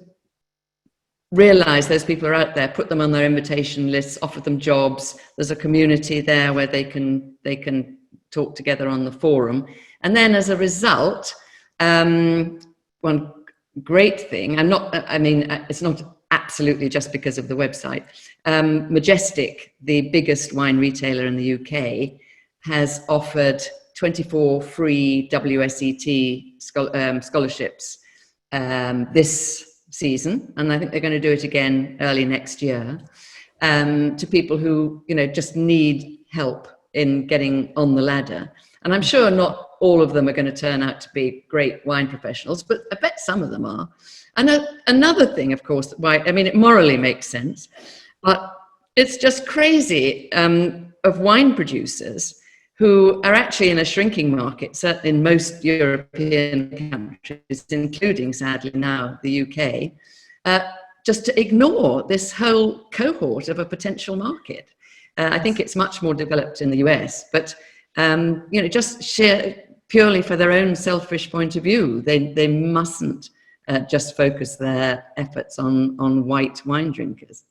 realize those people are out there, put them on their invitation lists, offer them jobs. There's a community there where they can talk together on the forum. And then as a result, one great thing, it's not absolutely just because of the website. Majestic, the biggest wine retailer in the UK, has offered 24 free WSET scholarships this season, and I think they're going to do it again early next year, to people who just need help in getting on the ladder. And I'm sure not all of them are going to turn out to be great wine professionals, but I bet some of them are. And another thing, of course, why, I mean, it morally makes sense, but it's just crazy of wine producers who are actually in a shrinking market, certainly in most European countries, including, sadly, now the UK, just to ignore this whole cohort of a potential market. I think it's much more developed in the US, but just purely for their own selfish point of view, they mustn't just focus their efforts on white wine drinkers.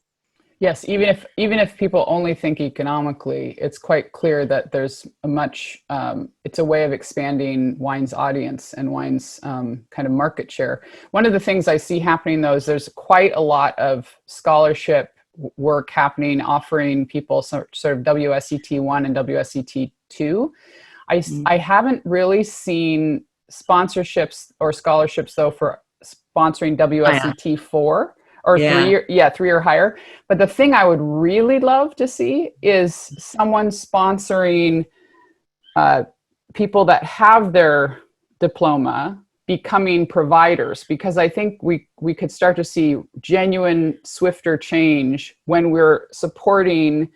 Yes, even if people only think economically, it's quite clear that there's it's a way of expanding wine's audience and wine's kind of market share. One of the things I see happening, though, is there's quite a lot of scholarship work happening, offering people sort of WSET 1 and WSET 2. I haven't really seen sponsorships or scholarships, though, for sponsoring WSET 4. Or 3 or higher. But the thing I would really love to see is someone sponsoring people that have their diploma becoming providers, because I think we could start to see genuine, swifter change when we're supporting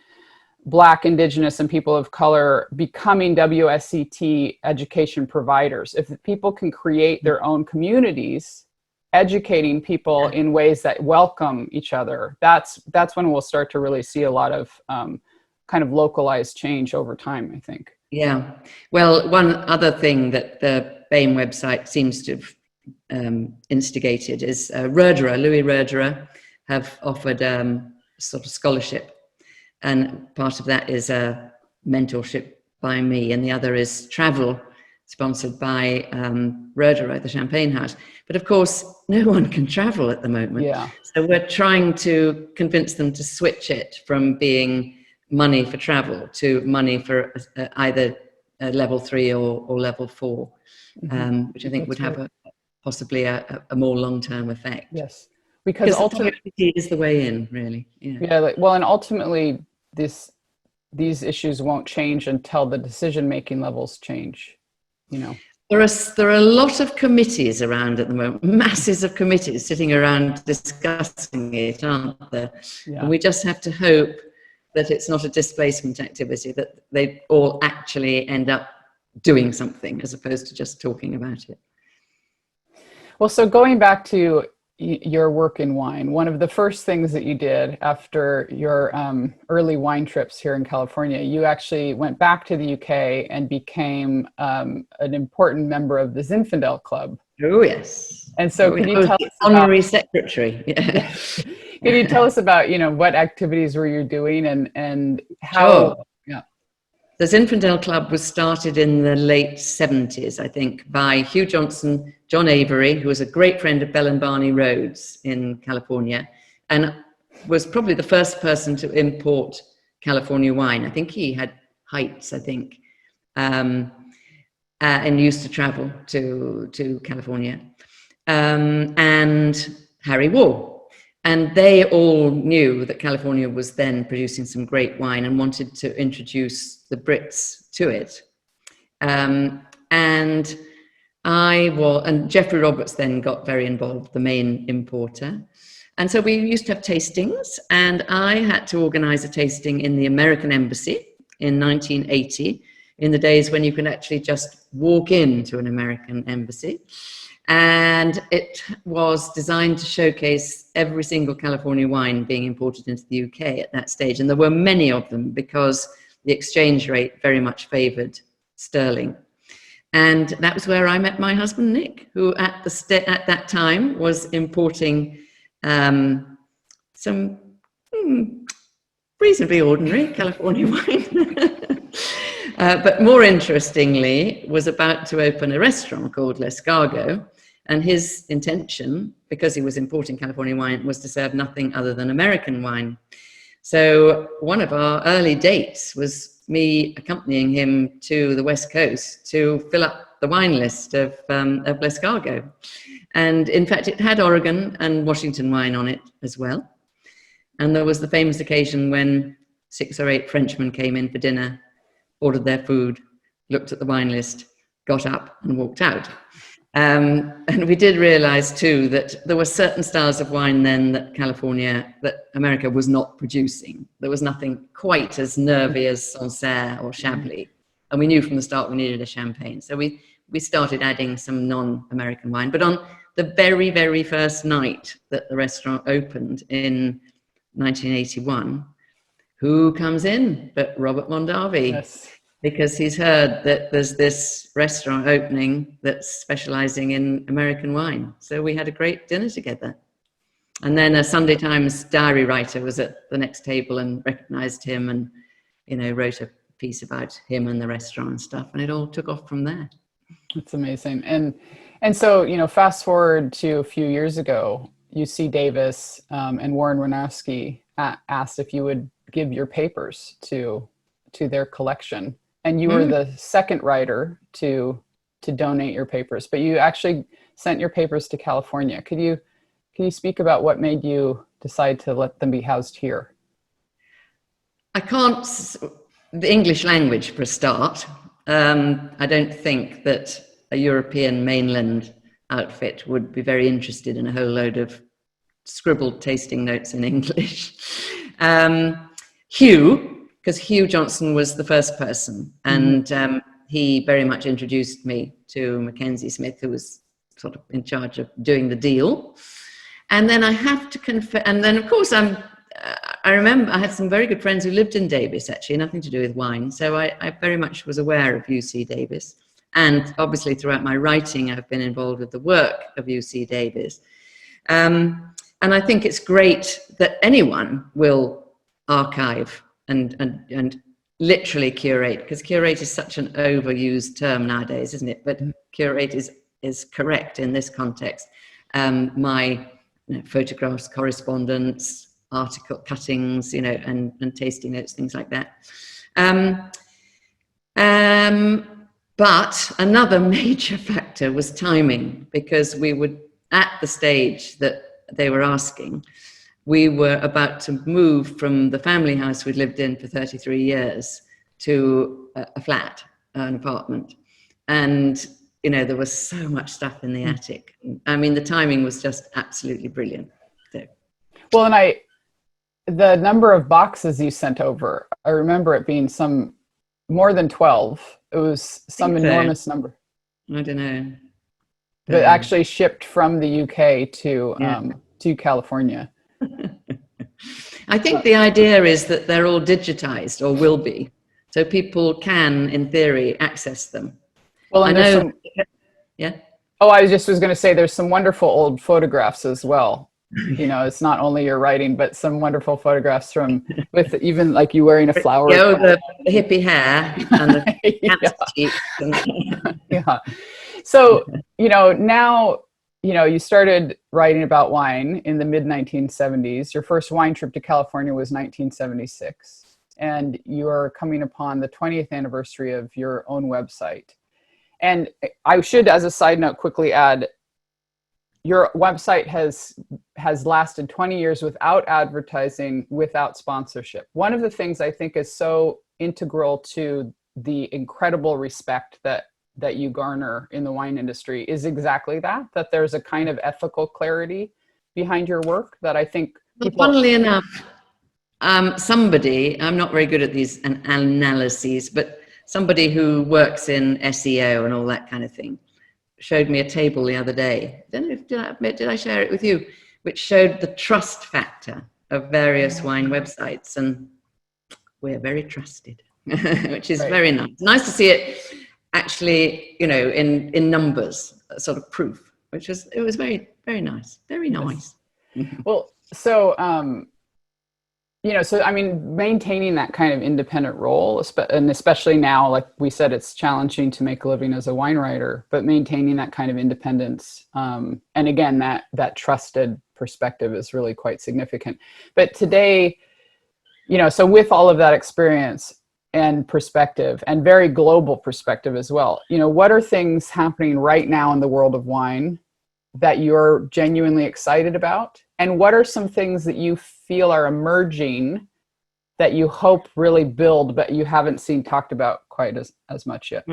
Black, Indigenous, and people of color becoming WSET education providers. If people can create their own communities, educating people in ways that welcome each other, that's when we'll start to really see a lot of kind of localized change over time, I think. Yeah. Well, one other thing that the BAME website seems to have instigated is Louis Roederer have offered sort of scholarship, and part of that is a mentorship by me, and the other is travel sponsored by Roederer, the Champagne House. But of course, no one can travel at the moment. Yeah. So we're trying to convince them to switch it from being money for travel to money for either level 3 or level 4, which I think would have possibly a more long-term effect. Yes, because ultimately is the way in, really. Yeah. And ultimately, these issues won't change until the decision-making levels change. There are a lot of committees around at the moment, masses of committees sitting around discussing it, aren't there? Yeah. And we just have to hope that it's not a displacement activity, that they all actually end up doing something as opposed to just talking about it. Well, so going back to your work in wine, one of the first things that you did after your early wine trips here in California, you actually went back to the UK and became an important member of the Zinfandel Club. Oh, yes. And so can you tell us honorary secretary. Yeah. Can you tell us about, what activities were you doing and how? Sure. Yeah. The Zinfandel Club was started in the late 70s, I think, by Hugh Johnson, John Avery, who was a great friend of Bell and Barney Rhodes in California, and was probably the first person to import California wine. I think he had Heights, and used to travel to California, and Harry Wall. And they all knew that California was then producing some great wine and wanted to introduce the Brits to it. And Jeffrey Roberts then got very involved, the main importer. And so we used to have tastings, and I had to organize a tasting in the American Embassy in 1980, in the days when you can actually just walk into an American embassy. And it was designed to showcase every single California wine being imported into the UK at that stage. And there were many of them because the exchange rate very much favored sterling. And that was where I met my husband, Nick, who at that time was importing some reasonably ordinary California wine. But more interestingly, was about to open a restaurant called L'Escargot. And his intention, because he was importing California wine, was to serve nothing other than American wine. So one of our early dates was me accompanying him to the West Coast to fill up the wine list of L'Escargot. And in fact, it had Oregon and Washington wine on it as well. And there was the famous occasion when 6 or 8 Frenchmen came in for dinner, ordered their food, looked at the wine list, got up and walked out. And we did realize too that there were certain styles of wine then that America was not producing. There was nothing quite as nervy as Sancerre or Chablis. And we knew from the start we needed a champagne. So we started adding some non-American wine. But on the very, very first night that the restaurant opened in 1981, who comes in but Robert Mondavi? Yes. Because he's heard that there's this restaurant opening that's specializing in American wine. So we had a great dinner together. And then a Sunday Times diary writer was at the next table and recognized him and, wrote a piece about him and the restaurant and stuff. And it all took off from there. That's amazing. And so, fast forward to a few years ago, UC Davis and Warren Winofsky asked if you would give your papers to their collection. And you were the second writer to donate your papers, but you actually sent your papers to California. Can you speak about what made you decide to let them be housed here? The English language for a start. I don't think that a European mainland outfit would be very interested in a whole load of scribbled tasting notes in English. Hugh, because Hugh Johnson was the first person, and he very much introduced me to Mackenzie Smith, who was sort of in charge of doing the deal. And then I have to confess, and then of course I remember I had some very good friends who lived in Davis, actually, nothing to do with wine. So I very much was aware of UC Davis. And obviously throughout my writing, I've been involved with the work of UC Davis. And I think it's great that anyone will archive and literally curate, because curate is such an overused term nowadays, isn't it? But curate is correct in this context. My photographs, correspondence, article cuttings, and tasting notes, things like that. But another major factor was timing, because we were at the stage that they were asking. We were about to move from the family house we'd lived in for 33 years to a flat, an apartment. And, there was so much stuff in the attic. I mean, the timing was just absolutely brilliant. So. Well, and the number of boxes you sent over, I remember it being more than 12. It was some enormous number. I don't know. That actually shipped from the UK to California. I think the idea is that they're all digitized, or will be, so people can, in theory, access them. Well, and I know. Yeah. Oh, I was going to say there's some wonderful old photographs as well. It's not only your writing, but some wonderful photographs with even like you wearing a flower. The hippie hair and the cheeks. Yeah. So, now, you started writing about wine in the mid-1970s. Your first wine trip to California was 1976. And you are coming upon the 20th anniversary of your own website. And I should, as a side note, quickly add, your website has lasted 20 years without advertising, without sponsorship. One of the things I think is so integral to the incredible respect that you garner in the wine industry is exactly that there's a kind of ethical clarity behind your work that I think people... Funnily enough, somebody, I'm not very good at these analyses, but somebody who works in SEO and all that kind of thing showed me a table the other day. I don't know if did I share it with you, which showed the trust factor of various wine websites, and we're very trusted, which is very nice. Nice to see it actually, in numbers, sort of proof, it was very, very nice, very nice. Well, so so I mean, maintaining that kind of independent role, and especially now, like we said, it's challenging to make a living as a wine writer, but maintaining that kind of independence, and again, that trusted perspective is really quite significant. But today, so with all of that experience and perspective, and very global perspective as well, what are things happening right now in the world of wine that you're genuinely excited about? And what are some things that you feel are emerging that you hope really build, but you haven't seen talked about quite as much yet?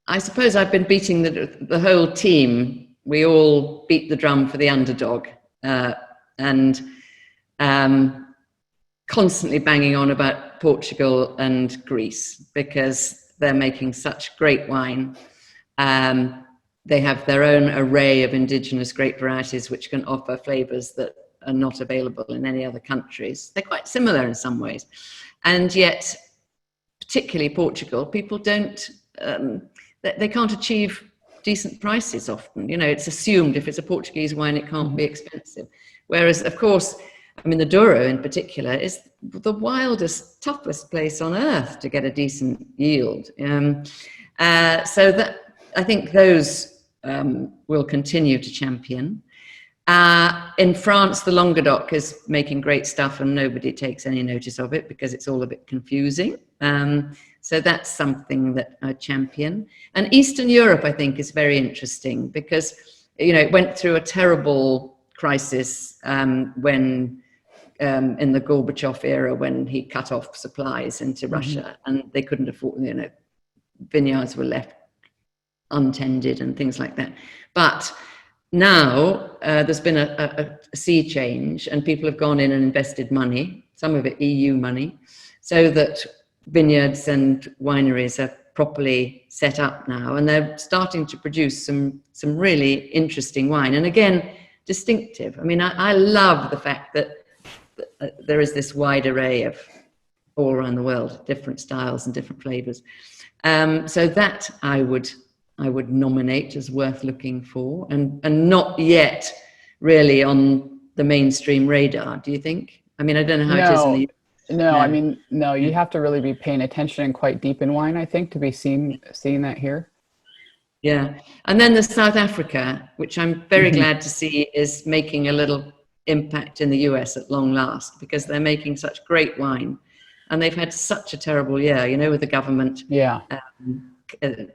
I suppose I've been beating the whole team. We all beat the drum for the underdog, and constantly banging on about Portugal and Greece because they're making such great wine. They have their own array of indigenous grape varieties which can offer flavors that are not available in any other countries. They're quite similar in some ways. And yet, particularly Portugal, people don't, they can't achieve decent prices often. You know, it's assumed if it's a Portuguese wine, it can't be expensive. Whereas, of course, I mean, the Douro in particular is the wildest, toughest place on earth to get a decent yield. So that I think those will continue to champion. In France, the Languedoc is making great stuff and nobody takes any notice of it because it's all a bit confusing. So that's something that I champion. And Eastern Europe, I think, is very interesting because, you know, it went through a terrible crisis when in the Gorbachev era, when he cut off supplies into Russia and they couldn't afford, you know, vineyards were left untended and things like that. But now there's been a sea change and people have gone in and invested money, some of it EU money, so that vineyards and wineries are properly set up now and they're starting to produce some really interesting wine. And again, distinctive. I mean, I love the fact that there is this wide array of all around the world, different styles and different flavors. So that I would nominate as worth looking for and not yet really on the mainstream radar, do you think? I mean, I don't know how it is in the No, I mean, no, you have to really be paying attention and quite deep in wine, I think, to be seeing that here. Yeah. And then there's South Africa, which I'm very glad to see is making a little impact in the US at long last, because they're making such great wine. And they've had such a terrible year, you know, with the government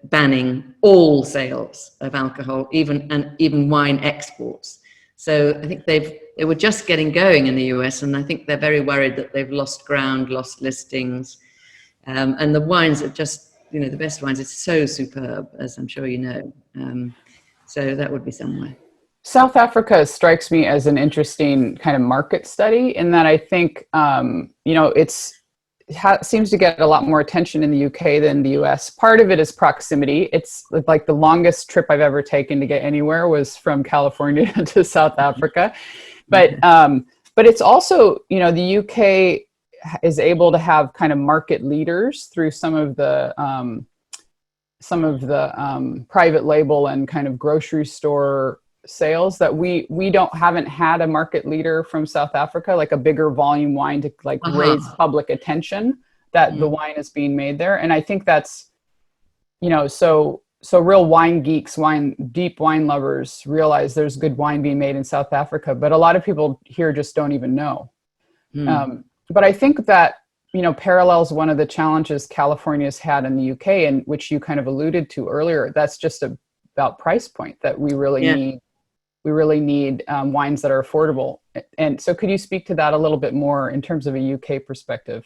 banning all sales of alcohol, even wine exports. So I think they were just getting going in the US, and I think they're very worried that they've lost ground, lost listings. And the wines are just, you know, the best wines are so superb, as I'm sure you know. So that would be somewhere. South Africa strikes me as an interesting kind of market study in that I think, you know, it seems to get a lot more attention in the UK than the US. Part of it is proximity. It's like the longest trip I've ever taken to get anywhere was from California to South Africa. But it's also, you know, the UK is able to have kind of market leaders through some of the private label and kind of grocery store sales that we haven't had a market leader from South Africa, like a bigger volume wine to like raise public attention that the wine is being made there. And I think that's, you know, so real wine geeks, deep wine lovers realize there's good wine being made in South Africa, but a lot of people here just don't even know. But I think that, you know, parallels one of the challenges California's had in the UK, and which you kind of alluded to earlier. That's just about price point, that we really need. We really need wines that are affordable. And so could you speak to that a little bit more in terms of a UK perspective?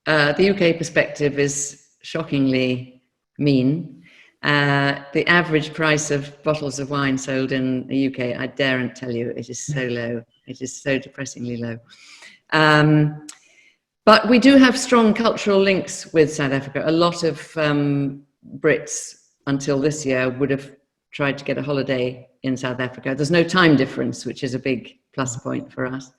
The UK perspective is shockingly mean. The average price of bottles of wine sold in the UK, I daren't tell you, it is so low. It is so depressingly low. But we do have strong cultural links with South Africa. A lot of Brits until this year would have tried to get a holiday in South Africa. There's no time difference, which is a big plus point for us.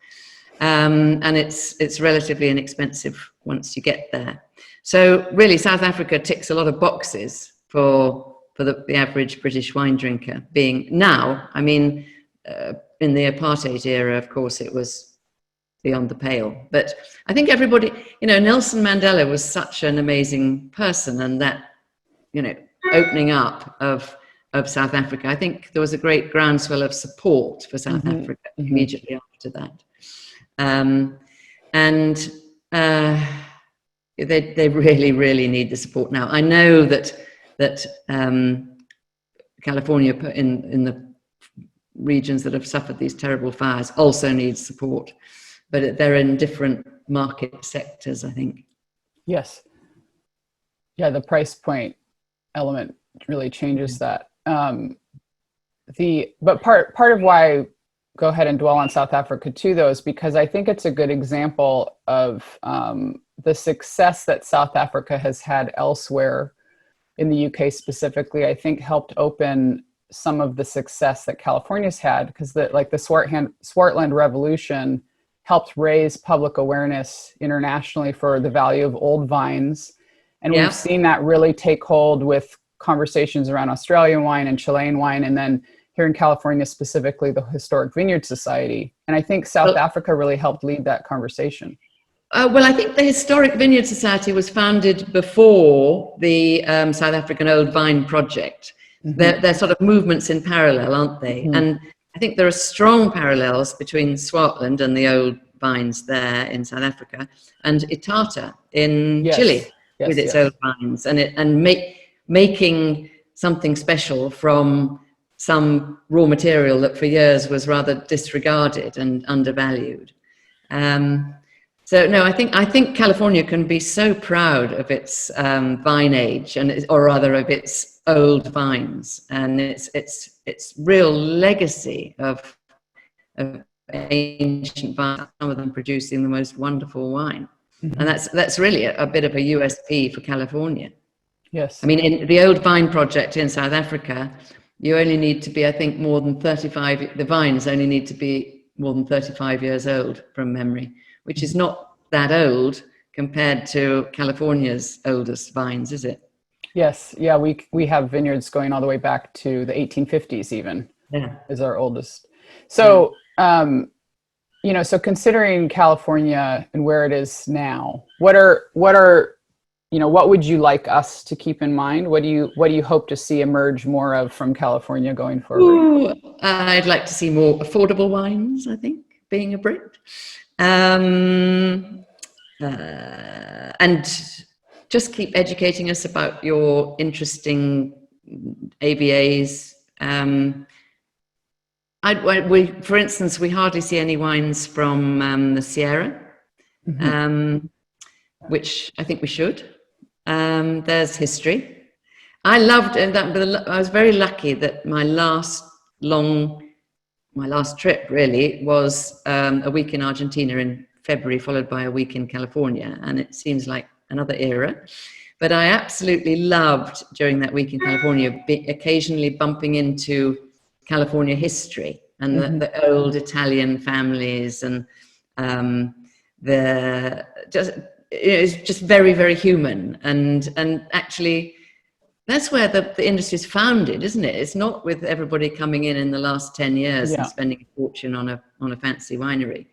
And it's relatively inexpensive once you get there. So really, South Africa ticks a lot of boxes for the average British wine drinker. Being now, I mean, in the apartheid era, of course, it was beyond the pale. But I think everybody, you know, Nelson Mandela was such an amazing person, and that, you know, opening up of South Africa, I think there was a great groundswell of support for South Africa immediately after that. They really, really need the support now. I know that California, in the regions that have suffered these terrible fires, also needs support, but they're in different market sectors, I think. Yes. Yeah, the price point element really changes that. But part of why I go ahead and dwell on South Africa too, though, is because I think it's a good example of the success that South Africa has had elsewhere in the UK specifically. I think helped open some of the success that California's had, because the Swartland Revolution helped raise public awareness internationally for the value of old vines. And we've seen that really take hold with conversations around Australian wine and Chilean wine, and then here in California specifically, the Historic Vineyard Society. And I think South Africa really helped lead that conversation. Well, I think the Historic Vineyard Society was founded before the South African Old Vine Project. They're sort of movements in parallel, aren't they? And I think there are strong parallels between Swartland and the old vines there in South Africa, and Itata in Chile with its old vines, and making something special from some raw material that for years was rather disregarded and undervalued. So no, I think California can be so proud of its vine age, or rather of its old vines, and its real legacy of ancient vines. Some of them producing the most wonderful wine, and that's really a bit of a USP for California. Yes, I mean, in the Old Vine Project in South Africa, you only need to be, I think, more than 35. The vines only need to be more than 35 years old from memory, which is not that old compared to California's oldest vines, is it? Yes. Yeah, we have vineyards going all the way back to the 1850s even, is our oldest. So, so considering California and where it is now, what would you like us to keep in mind? What do you hope to see emerge more of from California going forward? Ooh, I'd like to see more affordable wines, I think, being a Brit. And just keep educating us about your interesting AVAs. For instance, we hardly see any wines from the Sierra, which I think we should. There's history. I loved that. I was very lucky that my last trip really was a week in Argentina in February, followed by a week in California, and it seems like another era. But I absolutely loved during that week in California occasionally bumping into California history and the old Italian families, and it's just very, very human, and actually that's where the industry is founded, isn't it? It's not with everybody coming in the last 10 years and spending a fortune on a fancy winery.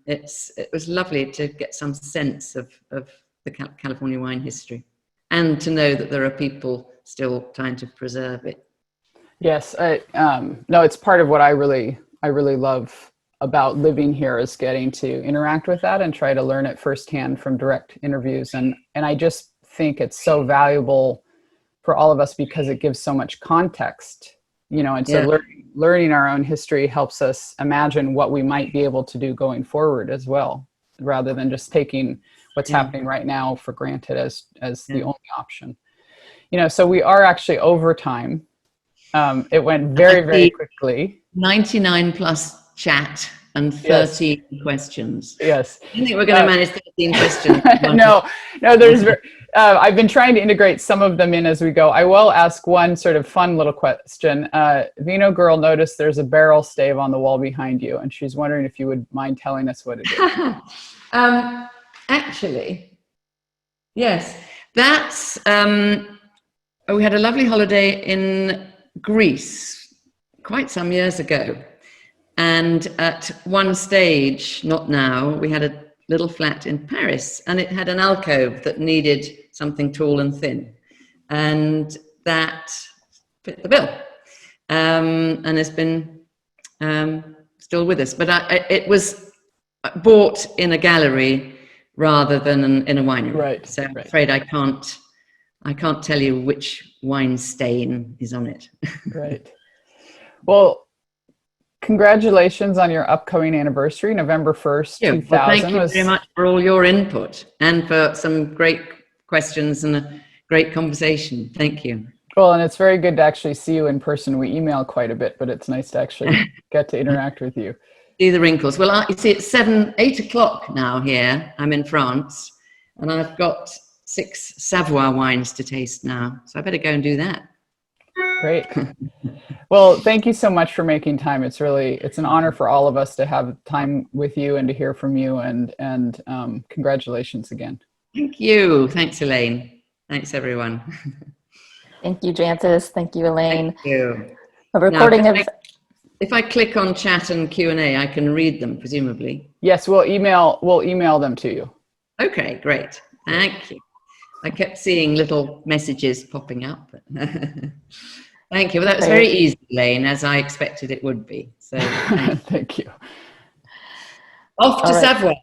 It was lovely to get some sense of the California wine history, and to know that there are people still trying to preserve it. Yes, no, it's part of what I really love about living here, is getting to interact with that and try to learn it firsthand from direct interviews, and I just think it's so valuable for all of us because it gives so much context, and so learning our own history helps us imagine what we might be able to do going forward as well, rather than just taking what's happening right now for granted as the only option. So we are actually over time. It went very, very quickly. 99 plus chat and 13 questions. Yes. I think we're going to manage 13 questions. No, there's, I've been trying to integrate some of them in as we go. I will ask one sort of fun little question. Vino Girl noticed there's a barrel stave on the wall behind you, and she's wondering if you would mind telling us what it is. Actually, yes, that's, we had a lovely holiday in Greece quite some years ago. And at one stage, not now, we had a little flat in Paris, and it had an alcove that needed something tall and thin. And that fit the bill, and has been still with us. But it was bought in a gallery rather than in a winery. Right. So I'm afraid I can't tell you which wine stain is on it. Right. Well, congratulations on your upcoming anniversary, November 1st, 2000. Well, thank you very much for all your input and for some great questions and a great conversation. Thank you. Well, and it's very good to actually see you in person. We email quite a bit, but it's nice to actually get to interact with you. See the wrinkles. Well, you see, it's 8 o'clock now here. I'm in France, and I've got 6 Savoy wines to taste now. So I better go and do that. Great. Well, thank you so much for making time. It's an honor for all of us to have time with you and to hear from you. And congratulations again. Thank you. Thanks, Elaine. Thanks, everyone. Thank you, Jancis. Thank you, Elaine. Thank you. A recording Now, of... If I click on chat and Q&A, I can read them, presumably. Yes, we'll email them to you. Okay, great. Thank you. I kept seeing little messages popping up. Thank you. Well, that was very easy, Elaine, as I expected it would be. So thank you. Off to Savoy.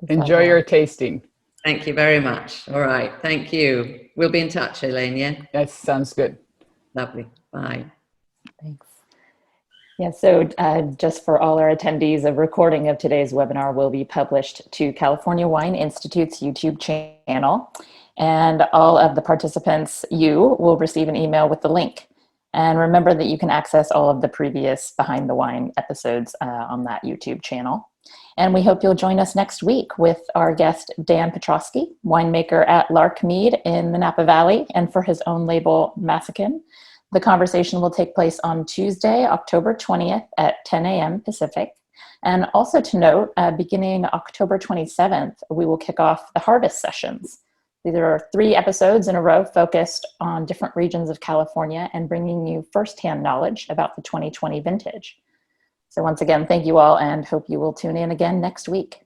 Enjoy your tasting. Thank you very much. All right. Thank you. We'll be in touch, Elaine, yeah? That sounds good. Lovely. Bye. Thanks. Yeah, so just for all our attendees, a recording of today's webinar will be published to California Wine Institute's YouTube channel. And all of the participants, you will receive an email with the link. And remember that you can access all of the previous Behind the Wine episodes on that YouTube channel. And we hope you'll join us next week with our guest, Dan Petrosky, winemaker at Lark Mead in the Napa Valley, and for his own label, Massican. The conversation will take place on Tuesday, October 20th at 10 a.m. Pacific. And also to note, beginning October 27th, we will kick off the harvest sessions. These are 3 episodes in a row focused on different regions of California and bringing you firsthand knowledge about the 2020 vintage. So once again, thank you all and hope you will tune in again next week.